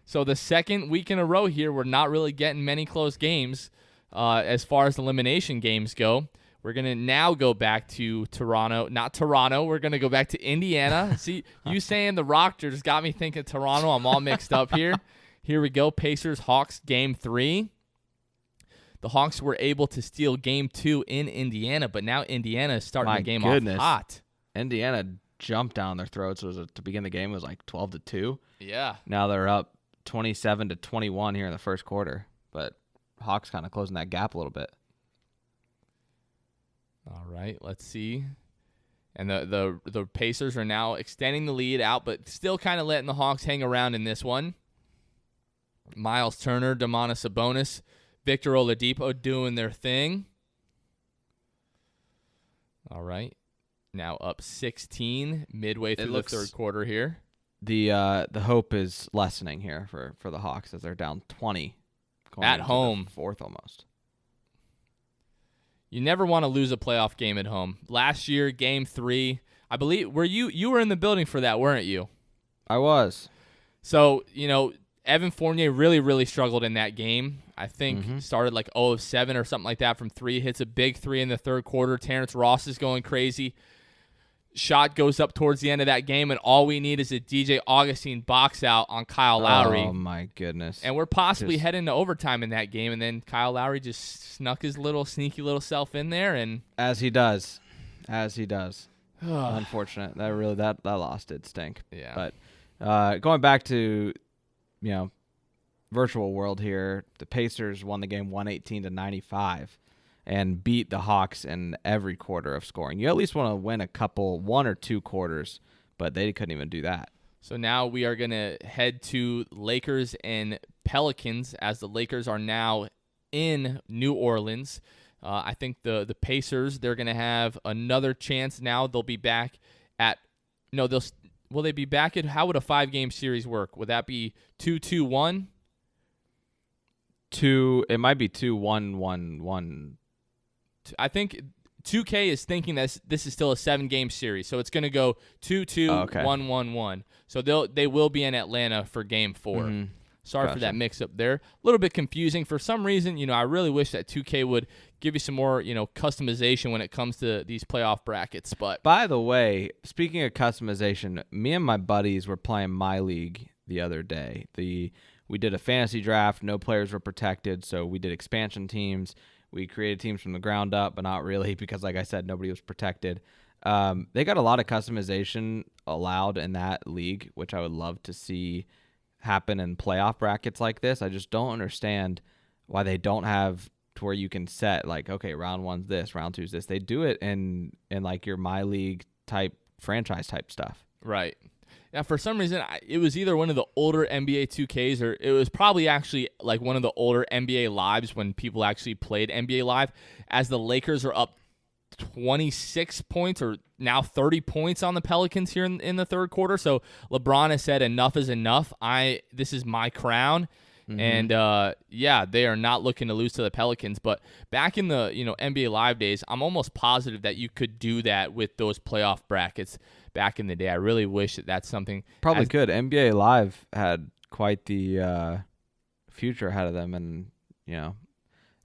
[SPEAKER 1] So the second week in a row here, we're not really getting many close games as far as elimination games go. We're going to now go back to Toronto. Not Toronto. We're going to go back to Indiana. See, you saying the Rockers got me thinking Toronto. I'm all mixed up here. Here we go. Pacers-Hawks game 3. The Hawks were able to steal game 2 in Indiana, but now Indiana is starting the game off hot.
[SPEAKER 2] Indiana jumped down their throats. To begin the game, it was 12-2.
[SPEAKER 1] Yeah.
[SPEAKER 2] Now they're up 27-21 here in the first quarter, but Hawks kind of closing that gap a little bit.
[SPEAKER 1] All right, let's see. And the Pacers are now extending the lead out, but still kind of letting the Hawks hang around in this one. Miles Turner, Domantas Sabonis, Victor Oladipo doing their thing. All right. Now up 16 midway through the third quarter here.
[SPEAKER 2] The hope is lessening here for the Hawks as they're down 20 going
[SPEAKER 1] at home.
[SPEAKER 2] Fourth almost.
[SPEAKER 1] You never want to lose a playoff game at home. Last year, game 3, I believe, you were in the building for that, weren't you?
[SPEAKER 2] I was.
[SPEAKER 1] So, Evan Fournier really, really struggled in that game. I think started 0 of 7 or something like that from 3. Hits a big 3 in the third quarter. Terrence Ross is going crazy. Shot goes up towards the end of that game, and all we need is a DJ Augustine box out on Kyle Lowry.
[SPEAKER 2] Oh, my goodness.
[SPEAKER 1] And we're possibly heading to overtime in that game, and then Kyle Lowry just snuck his little sneaky little self in there. And
[SPEAKER 2] As he does. Unfortunate. That loss did stink.
[SPEAKER 1] Yeah.
[SPEAKER 2] But going back to, virtual world here, the Pacers won the game 118-95 and beat the Hawks in every quarter of scoring. You at least want to win 1 or 2 quarters, but they couldn't even do that.
[SPEAKER 1] So now we are going to head to Lakers and Pelicans as the Lakers are now in New Orleans. I think the Pacers, they're going to have another chance now. They'll be back at – will they be back at – how would a 5-game series work? Would that be 2-2-1?
[SPEAKER 2] It might be 2-1-1-1.
[SPEAKER 1] I think 2K is thinking that this is still a 7-game series, so it's going to go 2-2-1-1-1. So they will be in Atlanta for Game 4.
[SPEAKER 2] Mm-hmm.
[SPEAKER 1] Sorry for that mix-up there. A little bit confusing. For some reason, I really wish that 2K would give you some more, customization when it comes to these playoff brackets. But
[SPEAKER 2] by the way, speaking of customization, me and my buddies were playing My League the other day. we did a fantasy draft. No players were protected, so we did expansion teams. We created teams from the ground up, but not really because, like I said, nobody was protected. They got a lot of customization allowed in that league, which I would love to see happen in playoff brackets like this. I just don't understand why they don't have to where you can set like, okay, round 1's this, round 2's this. They do it in like your My League type franchise type stuff.
[SPEAKER 1] Right. Now, for some reason, it was either one of the older NBA 2Ks or it was probably actually like one of the older NBA Lives when people actually played NBA Live, as the Lakers are up 26 points or now 30 points on the Pelicans here in the third quarter. So LeBron has said enough is enough. This is my crown. And they are not looking to lose to the Pelicans. But back in the NBA Live days, I'm almost positive that you could do that with those playoff brackets back in the day. I really wish that that's something.
[SPEAKER 2] Probably could. NBA Live had quite the future ahead of them, and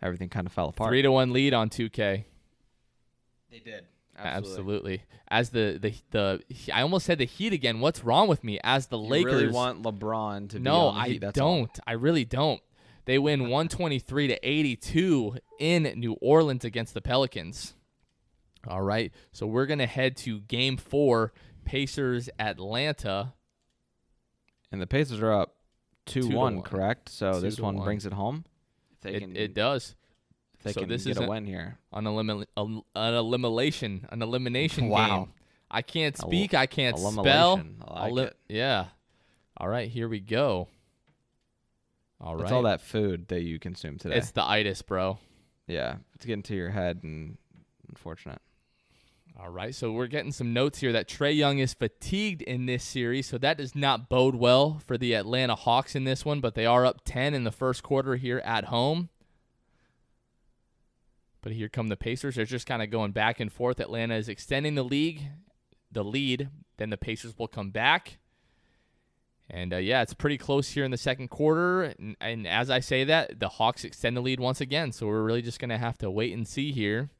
[SPEAKER 2] everything kind of fell apart.
[SPEAKER 1] 3-1 lead on 2K.
[SPEAKER 2] They did.
[SPEAKER 1] Absolutely. As the I almost said the Heat again. What's wrong with me? As the Lakers,
[SPEAKER 2] really want LeBron to be
[SPEAKER 1] no,
[SPEAKER 2] on the Heat.
[SPEAKER 1] I don't. I really don't. They win 123-82 in New Orleans against the Pelicans. All right, so we're gonna head to Game 4, Pacers Atlanta,
[SPEAKER 2] and the Pacers are up 2-1, correct? So this one
[SPEAKER 1] 2-1.
[SPEAKER 2] brings it home.
[SPEAKER 1] It does.
[SPEAKER 2] They can get a win here.
[SPEAKER 1] An elimination
[SPEAKER 2] Wow.
[SPEAKER 1] game. I can't speak. I can't spell.
[SPEAKER 2] I like it.
[SPEAKER 1] Yeah. All right, here we go. All right.
[SPEAKER 2] It's all that food that you consume today.
[SPEAKER 1] It's the itis, bro.
[SPEAKER 2] Yeah, it's getting to your head, and unfortunate.
[SPEAKER 1] All right, so we're getting some notes here that Trae Young is fatigued in this series, so that does not bode well for the Atlanta Hawks in this one, but they are up 10 in the first quarter here at home. But here come the Pacers. They're just kind of going back and forth. Atlanta is extending the lead. Then the Pacers will come back. And, it's pretty close here in the second quarter. And as I say that, the Hawks extend the lead once again. So we're really just going to have to wait and see here.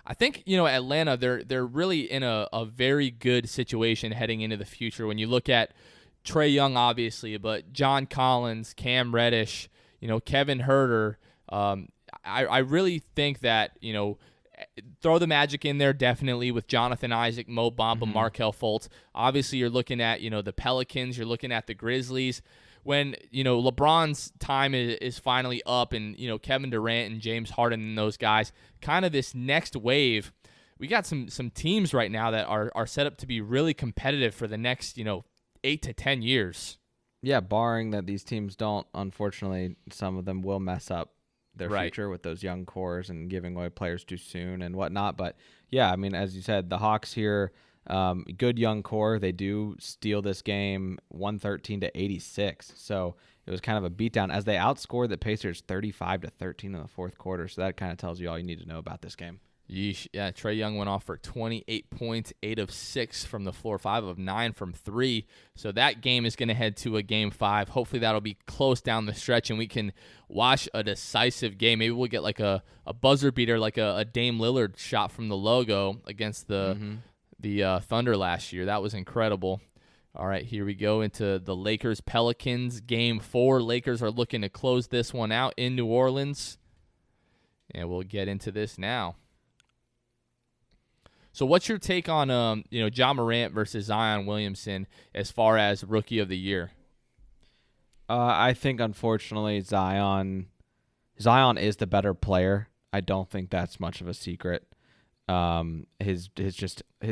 [SPEAKER 1] I think, Atlanta, they're really in a very good situation heading into the future. When you look at Trae Young, obviously, but John Collins, Cam Reddish, Kevin Huerter, I really think that, throw the Magic in there definitely with Jonathan Isaac, Mo Bamba, Markelle Fultz. Obviously, you're looking at, the Pelicans. You're looking at the Grizzlies. When, LeBron's time is finally up and, Kevin Durant and James Harden and those guys, kind of this next wave, we got some teams right now that are set up to be really competitive for the next, 8 to 10 years.
[SPEAKER 2] Yeah, barring that these teams don't, unfortunately, some of them will mess up their future with those young cores and giving away players too soon and whatnot. But yeah, I mean, as you said, the Hawks here, good young core. They do steal this game 113-86. So it was kind of a beatdown as they outscored the Pacers 35-13 in the fourth quarter. So that kind of tells you all you need to know about this game.
[SPEAKER 1] Yeesh. Yeah, Trae Young went off for 28 points, 8 of 6 from the floor, 5 of 9 from 3. So that game is going to head to a Game 5. Hopefully that'll be close down the stretch and we can watch a decisive game. Maybe we'll get like a buzzer beater, like a Dame Lillard shot from the logo against the Thunder last year. That was incredible. All right, here we go into the Lakers-Pelicans Game 4. Lakers are looking to close this one out in New Orleans. And we'll get into this now. So what's your take on Ja Morant versus Zion Williamson as far as Rookie of the Year?
[SPEAKER 2] I think unfortunately Zion is the better player. I don't think that's much of a secret. His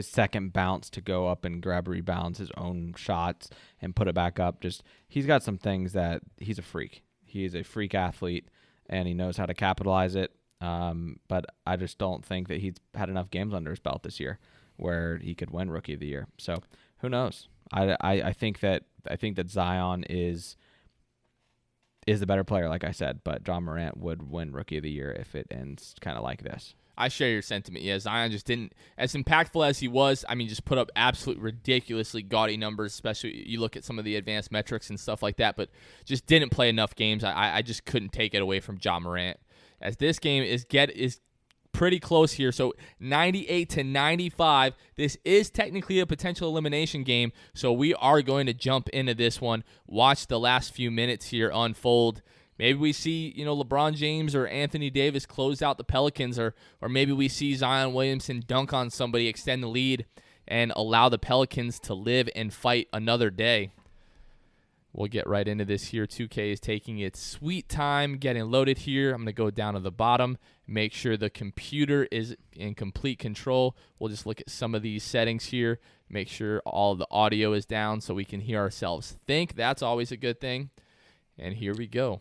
[SPEAKER 2] second bounce to go up and grab rebounds, his own shots and put it back up. He's got some things that he's a freak. He is a freak athlete and he knows how to capitalize it. But I just don't think that he's had enough games under his belt this year where he could win Rookie of the Year. So who knows? I think that Zion is the better player, like I said, but Ja Morant would win Rookie of the Year if it ends kind of like this.
[SPEAKER 1] I share your sentiment. Yeah, Zion just didn't, as impactful as he was, just put up absolute ridiculously gaudy numbers, especially you look at some of the advanced metrics and stuff like that, but just didn't play enough games. I just couldn't take it away from Ja Morant. As this game is pretty close here. So 98 to 95. This is technically a potential elimination game, so we are going to jump into this one. Watch the last few minutes here unfold. Maybe we see, LeBron James or Anthony Davis close out the Pelicans, or maybe we see Zion Williamson dunk on somebody, extend the lead, and allow the Pelicans to live and fight another day. We'll get right into this here. 2K is taking its sweet time getting loaded here. I'm going to go down to the bottom, make sure the computer is in complete control. We'll just look at some of these settings here, make sure all of the audio is down so we can hear ourselves think. That's always a good thing. And here we go.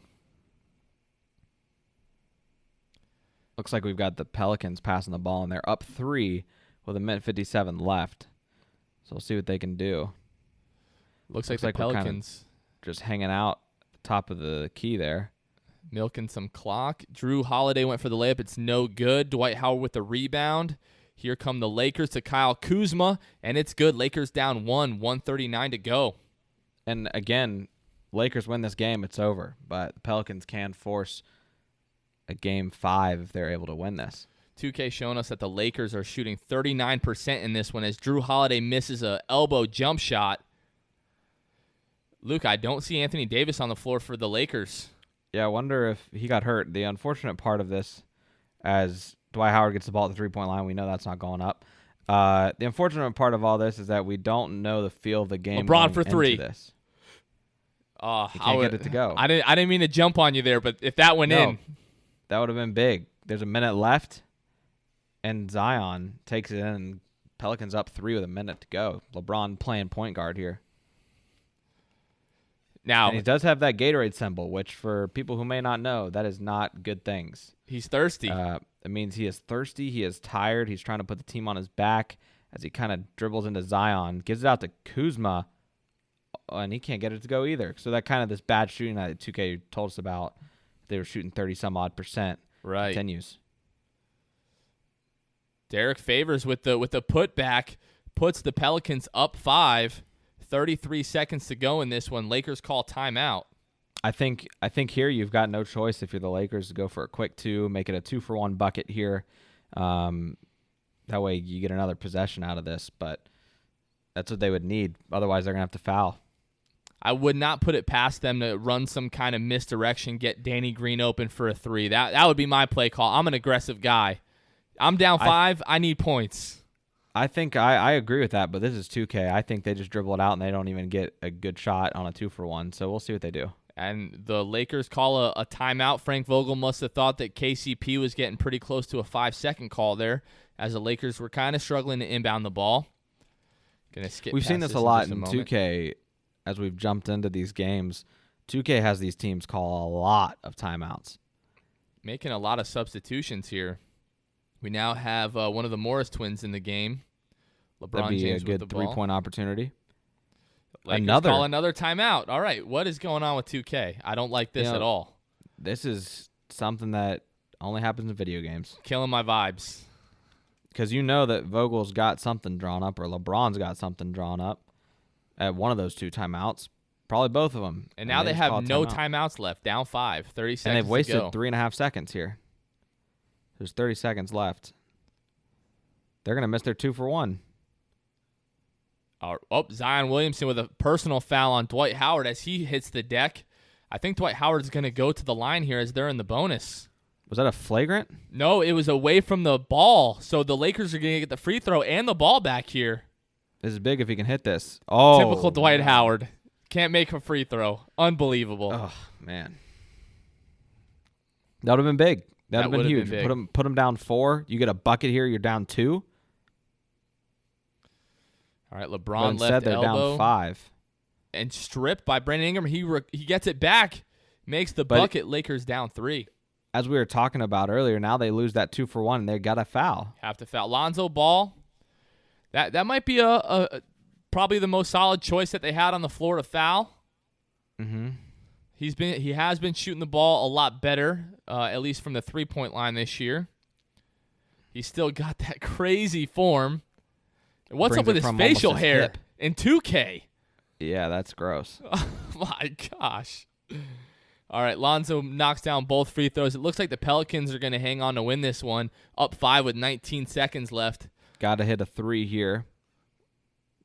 [SPEAKER 2] Looks like we've got the Pelicans passing the ball, and they're up 3 with a minute 57 left. So we'll see what they can do.
[SPEAKER 1] Looks like the Pelicans
[SPEAKER 2] just hanging out at the top of the key there.
[SPEAKER 1] Milking some clock. Drew Holiday went for the layup. It's no good. Dwight Howard with the rebound. Here come the Lakers to Kyle Kuzma, and it's good. Lakers down 1:39 to go.
[SPEAKER 2] And again, Lakers win this game, it's over. But the Pelicans can force a game 5 if they're able to win this.
[SPEAKER 1] 2K showing us that the Lakers are shooting 39% in this one as Drew Holiday misses a elbow jump shot. Luke, I don't see Anthony Davis on the floor for the Lakers.
[SPEAKER 2] Yeah, I wonder if he got hurt. The unfortunate part of this, as Dwight Howard gets the ball at the three-point line, we know that's not going up. The unfortunate part of all this is that we don't know the feel of the game.
[SPEAKER 1] LeBron for 3.
[SPEAKER 2] This.
[SPEAKER 1] He
[SPEAKER 2] can't get it to go.
[SPEAKER 1] I didn't mean to jump on you there, but if that went in.
[SPEAKER 2] That would have been big. There's a minute left, and Zion takes it in, and Pelicans up 3 with a minute to go. LeBron playing point guard here.
[SPEAKER 1] Now,
[SPEAKER 2] and he does have that Gatorade symbol, which for people who may not know, that is not good things.
[SPEAKER 1] He's thirsty.
[SPEAKER 2] It means he is thirsty. He is tired. He's trying to put the team on his back as he kind of dribbles into Zion, gives it out to Kuzma, and he can't get it to go either. So that kind of this bad shooting that 2K told us about, they were shooting 30-some-odd%.
[SPEAKER 1] Right.
[SPEAKER 2] Continues.
[SPEAKER 1] Derek Favors with the putback puts the Pelicans up 5. 33 seconds to go in this one. Lakers call timeout.
[SPEAKER 2] I think here you've got no choice if you're the Lakers to go for a quick 2, make it a 2-for-1 bucket here. That way you get another possession out of this, but that's what they would need. Otherwise, they're going to have to foul.
[SPEAKER 1] I would not put it past them to run some kind of misdirection, get Danny Green open for a 3. That would be my play call. I'm an aggressive guy. I'm down 5. I need points.
[SPEAKER 2] I think I agree with that, but this is 2K. I think they just dribble it out and they don't even get a good shot on a 2-for-1. So we'll see what they do.
[SPEAKER 1] And the Lakers call a timeout. Frank Vogel must have thought that KCP was getting pretty close to a 5-second call there, as the Lakers were kind of struggling to inbound the ball.
[SPEAKER 2] We've seen this a lot in 2K as we've jumped into these games. 2K has these teams call a lot of timeouts.
[SPEAKER 1] Making a lot of substitutions here. We now have one of the Morris twins in the game.
[SPEAKER 2] That'd be
[SPEAKER 1] James
[SPEAKER 2] a good
[SPEAKER 1] with the ball.
[SPEAKER 2] 3-point opportunity.
[SPEAKER 1] Lakers call another timeout. All right, what is going on with 2K? I don't like this at all.
[SPEAKER 2] This is something that only happens in video games.
[SPEAKER 1] Killing my vibes.
[SPEAKER 2] Because you know that Vogel's got something drawn up, or LeBron's got something drawn up at one of those 2 timeouts. Probably both of them.
[SPEAKER 1] And now they have no timeouts left. Down 5. 30 seconds.
[SPEAKER 2] And they've wasted
[SPEAKER 1] to go.
[SPEAKER 2] 3.5 seconds here. There's 30 seconds left. They're going to miss their 2-for-1.
[SPEAKER 1] Zion Williamson with a personal foul on Dwight Howard as he hits the deck. I think Dwight Howard's going to go to the line here as they're in the bonus.
[SPEAKER 2] Was that a flagrant?
[SPEAKER 1] No, it was away from the ball. So the Lakers are going to get the free throw and the ball back here.
[SPEAKER 2] This is big if he can hit this. Oh,
[SPEAKER 1] typical Dwight Howard. Can't make a free throw. Unbelievable.
[SPEAKER 2] Oh, man. That would have been big. That would have been huge. Put him down 4. You get a bucket here. You're down 2.
[SPEAKER 1] All right,
[SPEAKER 2] But
[SPEAKER 1] LeBron
[SPEAKER 2] instead,
[SPEAKER 1] left
[SPEAKER 2] they're
[SPEAKER 1] elbow.
[SPEAKER 2] down 5.
[SPEAKER 1] And stripped by Brandon Ingram. He gets it back. Makes the bucket. Lakers down 3.
[SPEAKER 2] As we were talking about earlier, now they lose that 2-for-1, and they got a foul.
[SPEAKER 1] Have to foul. Lonzo Ball. That might be a probably the most solid choice that they had on the floor to foul.
[SPEAKER 2] Mm-hmm.
[SPEAKER 1] He has been shooting the ball a lot better, at least from the 3-point line this year. He's still got that crazy form. And what's up with his facial hair in 2K?
[SPEAKER 2] Yeah, that's gross.
[SPEAKER 1] Oh my gosh. All right, Lonzo knocks down both free throws. It looks like the Pelicans are going to hang on to win this one. Up 5 with 19 seconds left.
[SPEAKER 2] Got to hit a 3 here.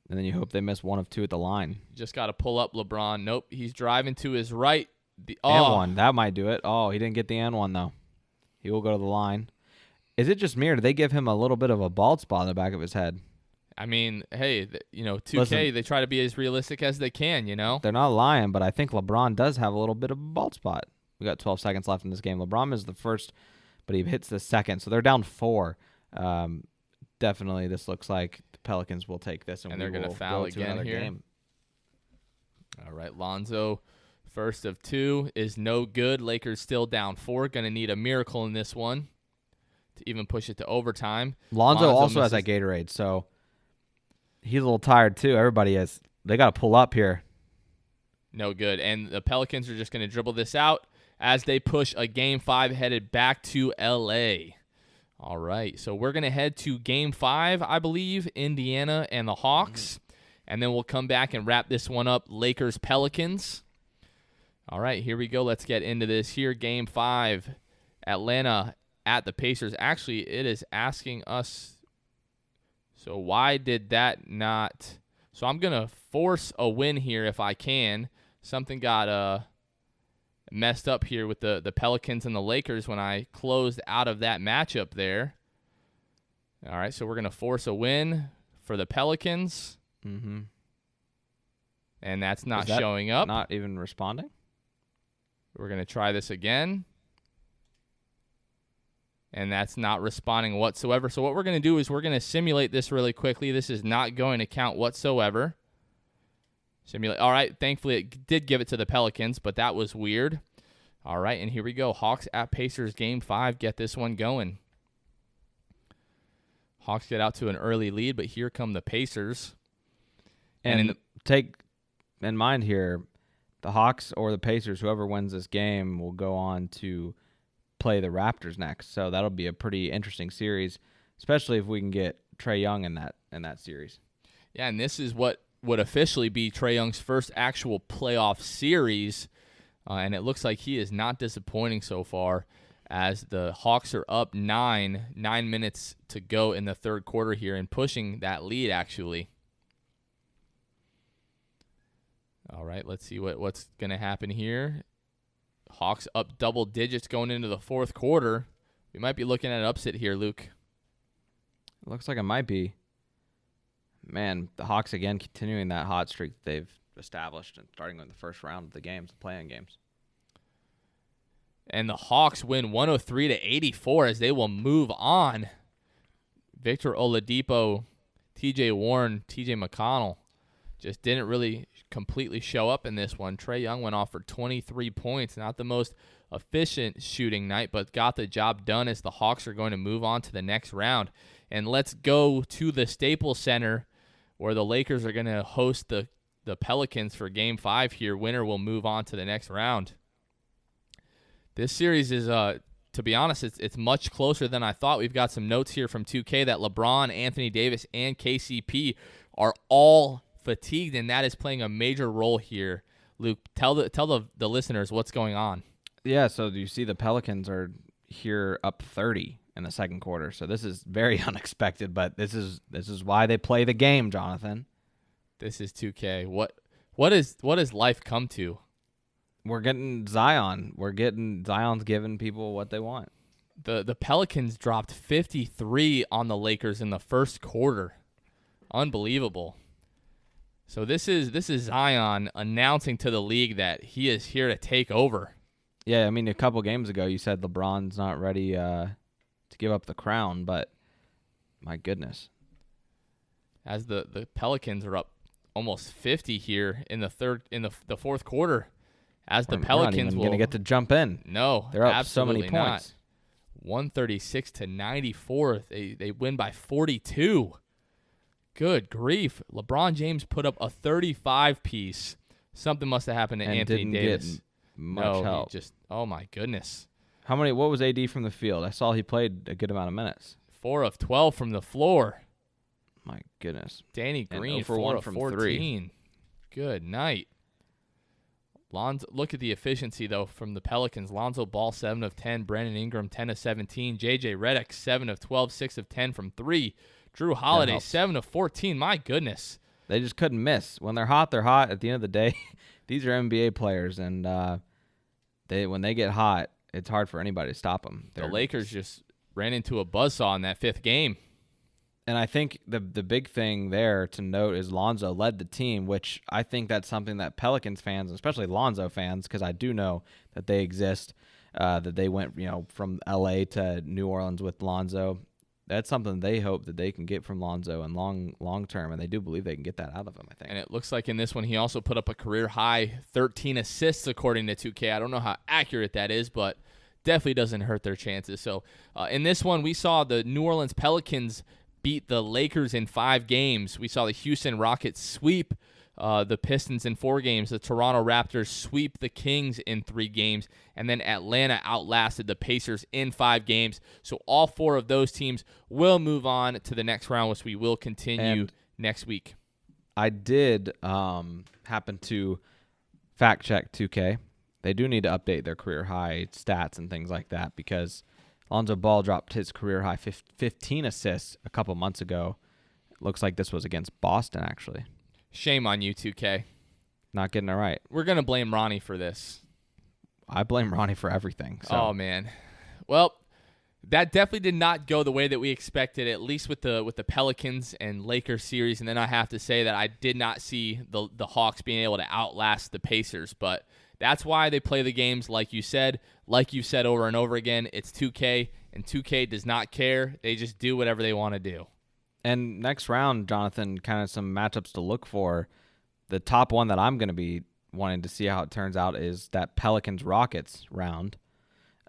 [SPEAKER 2] And then you hope they miss 1 of 2 at the line.
[SPEAKER 1] Just got to pull up LeBron. Nope, he's driving to his right.
[SPEAKER 2] And one. That might do it. Oh, he didn't get the and one, though. He will go to the line. Is it just me, or do they give him a little bit of a bald spot on the back of his head?
[SPEAKER 1] I mean, hey, 2K,
[SPEAKER 2] Listen,
[SPEAKER 1] they try to be as realistic as they can,
[SPEAKER 2] They're not lying, but I think LeBron does have a little bit of a bald spot. We got 12 seconds left in this game. LeBron is the first, but he hits the second. So they're down 4. Definitely, this looks like the Pelicans will take this, and
[SPEAKER 1] they're going to foul again here.
[SPEAKER 2] Game.
[SPEAKER 1] All right, Lonzo, first of 2 is no good. Lakers still down 4. Going to need a miracle in this one to even push it to overtime.
[SPEAKER 2] Lonzo also has that Gatorade, so he's a little tired too. Everybody is. They got to pull up here.
[SPEAKER 1] No good. And the Pelicans are just going to dribble this out as they push a Game 5 headed back to L.A. All right, so we're going to head to Game 5, I believe, Indiana and the Hawks. And then we'll come back and wrap this one up, Lakers-Pelicans. All right, here we go. Let's get into this here. Game 5, Atlanta at the Pacers. Actually, it is asking us, so why did that not? So I'm going to force a win here if I can. Something got messed up here with the Pelicans and the Lakers when I closed out of that matchup there. All right, so we're going to force a win for the Pelicans.
[SPEAKER 2] Mm-hmm.
[SPEAKER 1] And that's not showing up.
[SPEAKER 2] Not even responding?
[SPEAKER 1] We're going to try this again. And that's not responding whatsoever. So what we're going to do is we're going to simulate this really quickly. This is not going to count whatsoever. Simulate. All right, thankfully it did give it to the Pelicans, but that was weird. All right, and here we go. Hawks at Pacers, Game 5. Get this one going. Hawks get out to an early lead, but here come the Pacers.
[SPEAKER 2] And take in mind here, the Hawks or the Pacers, whoever wins this game, will go on to play the Raptors next. So that'll be a pretty interesting series, especially if we can get Trae Young in that series.
[SPEAKER 1] Yeah, and this is what would officially be Trae Young's first actual playoff series, and it looks like he is not disappointing so far as the Hawks are up 9 minutes to go in the third quarter here and pushing that lead, actually. All right, let's see what's going to happen here. Hawks up double digits going into the fourth quarter. We might be looking at an upset here, Luke.
[SPEAKER 2] It looks like it might be. Man, the Hawks again continuing that hot streak that they've established and starting with the first round of the games, the play-in games.
[SPEAKER 1] And the Hawks win 103-84 as they will move on. Victor Oladipo, T.J. Warren, T.J. McConnell just didn't really completely show up in this one. Trae Young went off for 23 points. Not the most efficient shooting night, but got the job done as the Hawks are going to move on to the next round. And let's go to the Staples Center where the Lakers are going to host the Pelicans for Game 5 here. Winner will move on to the next round. This series is, to be honest, it's much closer than I thought. We've got some notes here from 2K that LeBron, Anthony Davis, and KCP are all fatigued, and that is playing a major role here. Luke, tell the listeners what's going on.
[SPEAKER 2] Yeah, so you see the Pelicans are here up 30 in the second quarter. So this is very unexpected, but this is why they play the game, Jonathan.
[SPEAKER 1] This is 2K. What has life come to?
[SPEAKER 2] We're getting Zion. Zion's giving people what they want.
[SPEAKER 1] The Pelicans dropped 53 on the Lakers in the first quarter. Unbelievable. So this is Zion announcing to the league that he is here to take over.
[SPEAKER 2] Yeah, I mean, a couple games ago you said LeBron's not ready to give up the crown, but my goodness.
[SPEAKER 1] As the Pelicans are up almost 50 here in the fourth quarter. As the Pelicans
[SPEAKER 2] going to get to jump in.
[SPEAKER 1] No,
[SPEAKER 2] they're up so many points.
[SPEAKER 1] 136-94. They win by 42. Good grief. LeBron James put up a 35-piece. Something must have happened to Anthony Davis.
[SPEAKER 2] Get much help.
[SPEAKER 1] Oh my goodness.
[SPEAKER 2] What was AD from the field? I saw he played a good amount of minutes.
[SPEAKER 1] 4 of 12 from the floor.
[SPEAKER 2] My goodness.
[SPEAKER 1] Danny Green,
[SPEAKER 2] and
[SPEAKER 1] 4
[SPEAKER 2] 1
[SPEAKER 1] of
[SPEAKER 2] from
[SPEAKER 1] 14.
[SPEAKER 2] 3.
[SPEAKER 1] Good night. Look at the efficiency, though, from the Pelicans. Lonzo Ball, 7 of 10. Brandon Ingram, 10 of 17. J.J. Redick, 7 of 12, 6 of 10 from 3. Drew Holiday, 7 of 14. My goodness.
[SPEAKER 2] They just couldn't miss. When they're hot, they're hot. At the end of the day, these are NBA players, and when they get hot, it's hard for anybody to stop them.
[SPEAKER 1] The Lakers just ran into a buzzsaw in that 5th game.
[SPEAKER 2] And I think the big thing there to note is Lonzo led the team, which I think that's something that Pelicans fans, especially Lonzo fans, because I do know that they exist, that they went from L.A. to New Orleans with Lonzo. That's something they hope that they can get from Lonzo in long term, and they do believe they can get that out of him, I think.
[SPEAKER 1] And it looks like in this one he also put up a career-high 13 assists, according to 2K. I don't know how accurate that is, but definitely doesn't hurt their chances. So in this one, we saw the New Orleans Pelicans beat the Lakers in 5 games. We saw the Houston Rockets sweep the Pistons in 4 games. The Toronto Raptors sweep the Kings in 3 games. And then Atlanta outlasted the Pacers in 5 games. So all 4 of those teams will move on to the next round, which we will continue next week.
[SPEAKER 2] I did happen to fact check 2K. They do need to update their career high stats and things like that, because Lonzo Ball dropped his career-high 15 assists a couple months ago. It looks like this was against Boston, actually.
[SPEAKER 1] Shame on you, 2K.
[SPEAKER 2] Not getting it right.
[SPEAKER 1] We're going to blame Ronnie for this.
[SPEAKER 2] I blame Ronnie for everything. So.
[SPEAKER 1] Oh, man. Well, that definitely did not go the way that we expected, at least with the Pelicans and Lakers series. And then I have to say that I did not see the Hawks being able to outlast the Pacers, but that's why they play the games like you said. Like you've said over and over again, it's 2K, and 2K does not care. They just do whatever they want to do.
[SPEAKER 2] And next round, Jonathan, kind of some matchups to look for. The top one that I'm going to be wanting to see how it turns out is that Pelicans-Rockets round.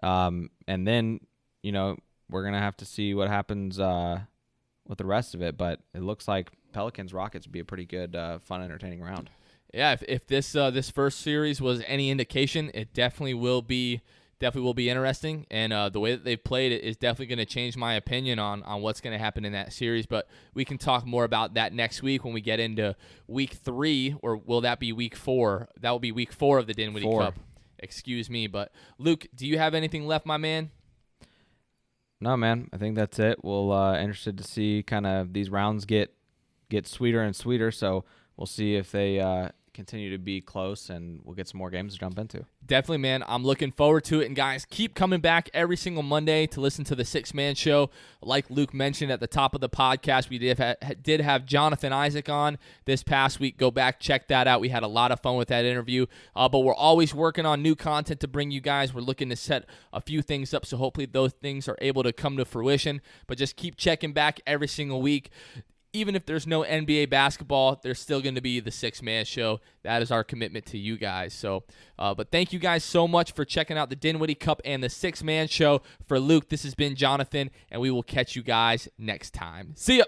[SPEAKER 2] And then, we're going to have to see what happens with the rest of it. But it looks like Pelicans-Rockets would be a pretty good, fun, entertaining round.
[SPEAKER 1] Yeah, if this first series was any indication, it definitely will be interesting, and the way that they've played it is definitely going to change my opinion on what's going to happen in that series. But we can talk more about that next week when we get into week 3, or will that be week 4? That will be week 4 of the Dinwiddie Cup. Excuse me. But Luke, do you have anything left, my man?
[SPEAKER 2] No, man. I think that's it. We'll interested to see kind of these rounds get sweeter and sweeter. So we'll see if they continue to be close, and we'll get some more games to jump into.
[SPEAKER 1] Definitely, man. I'm looking forward to it. And, guys, keep coming back every single Monday to listen to the Six Man Show. Like Luke mentioned at the top of the podcast, we did have Jonathan Isaac on this past week. Go back, check that out. We had a lot of fun with that interview. But we're always working on new content to bring you guys. We're looking to set a few things up, so hopefully those things are able to come to fruition. But just keep checking back every single week. Even if there's no NBA basketball, there's still going to be the Six Man Show. That is our commitment to you guys. So, but thank you guys so much for checking out the Dinwiddie Cup and the Six Man Show. For Luke, this has been Jonathan, and we will catch you guys next time. See ya.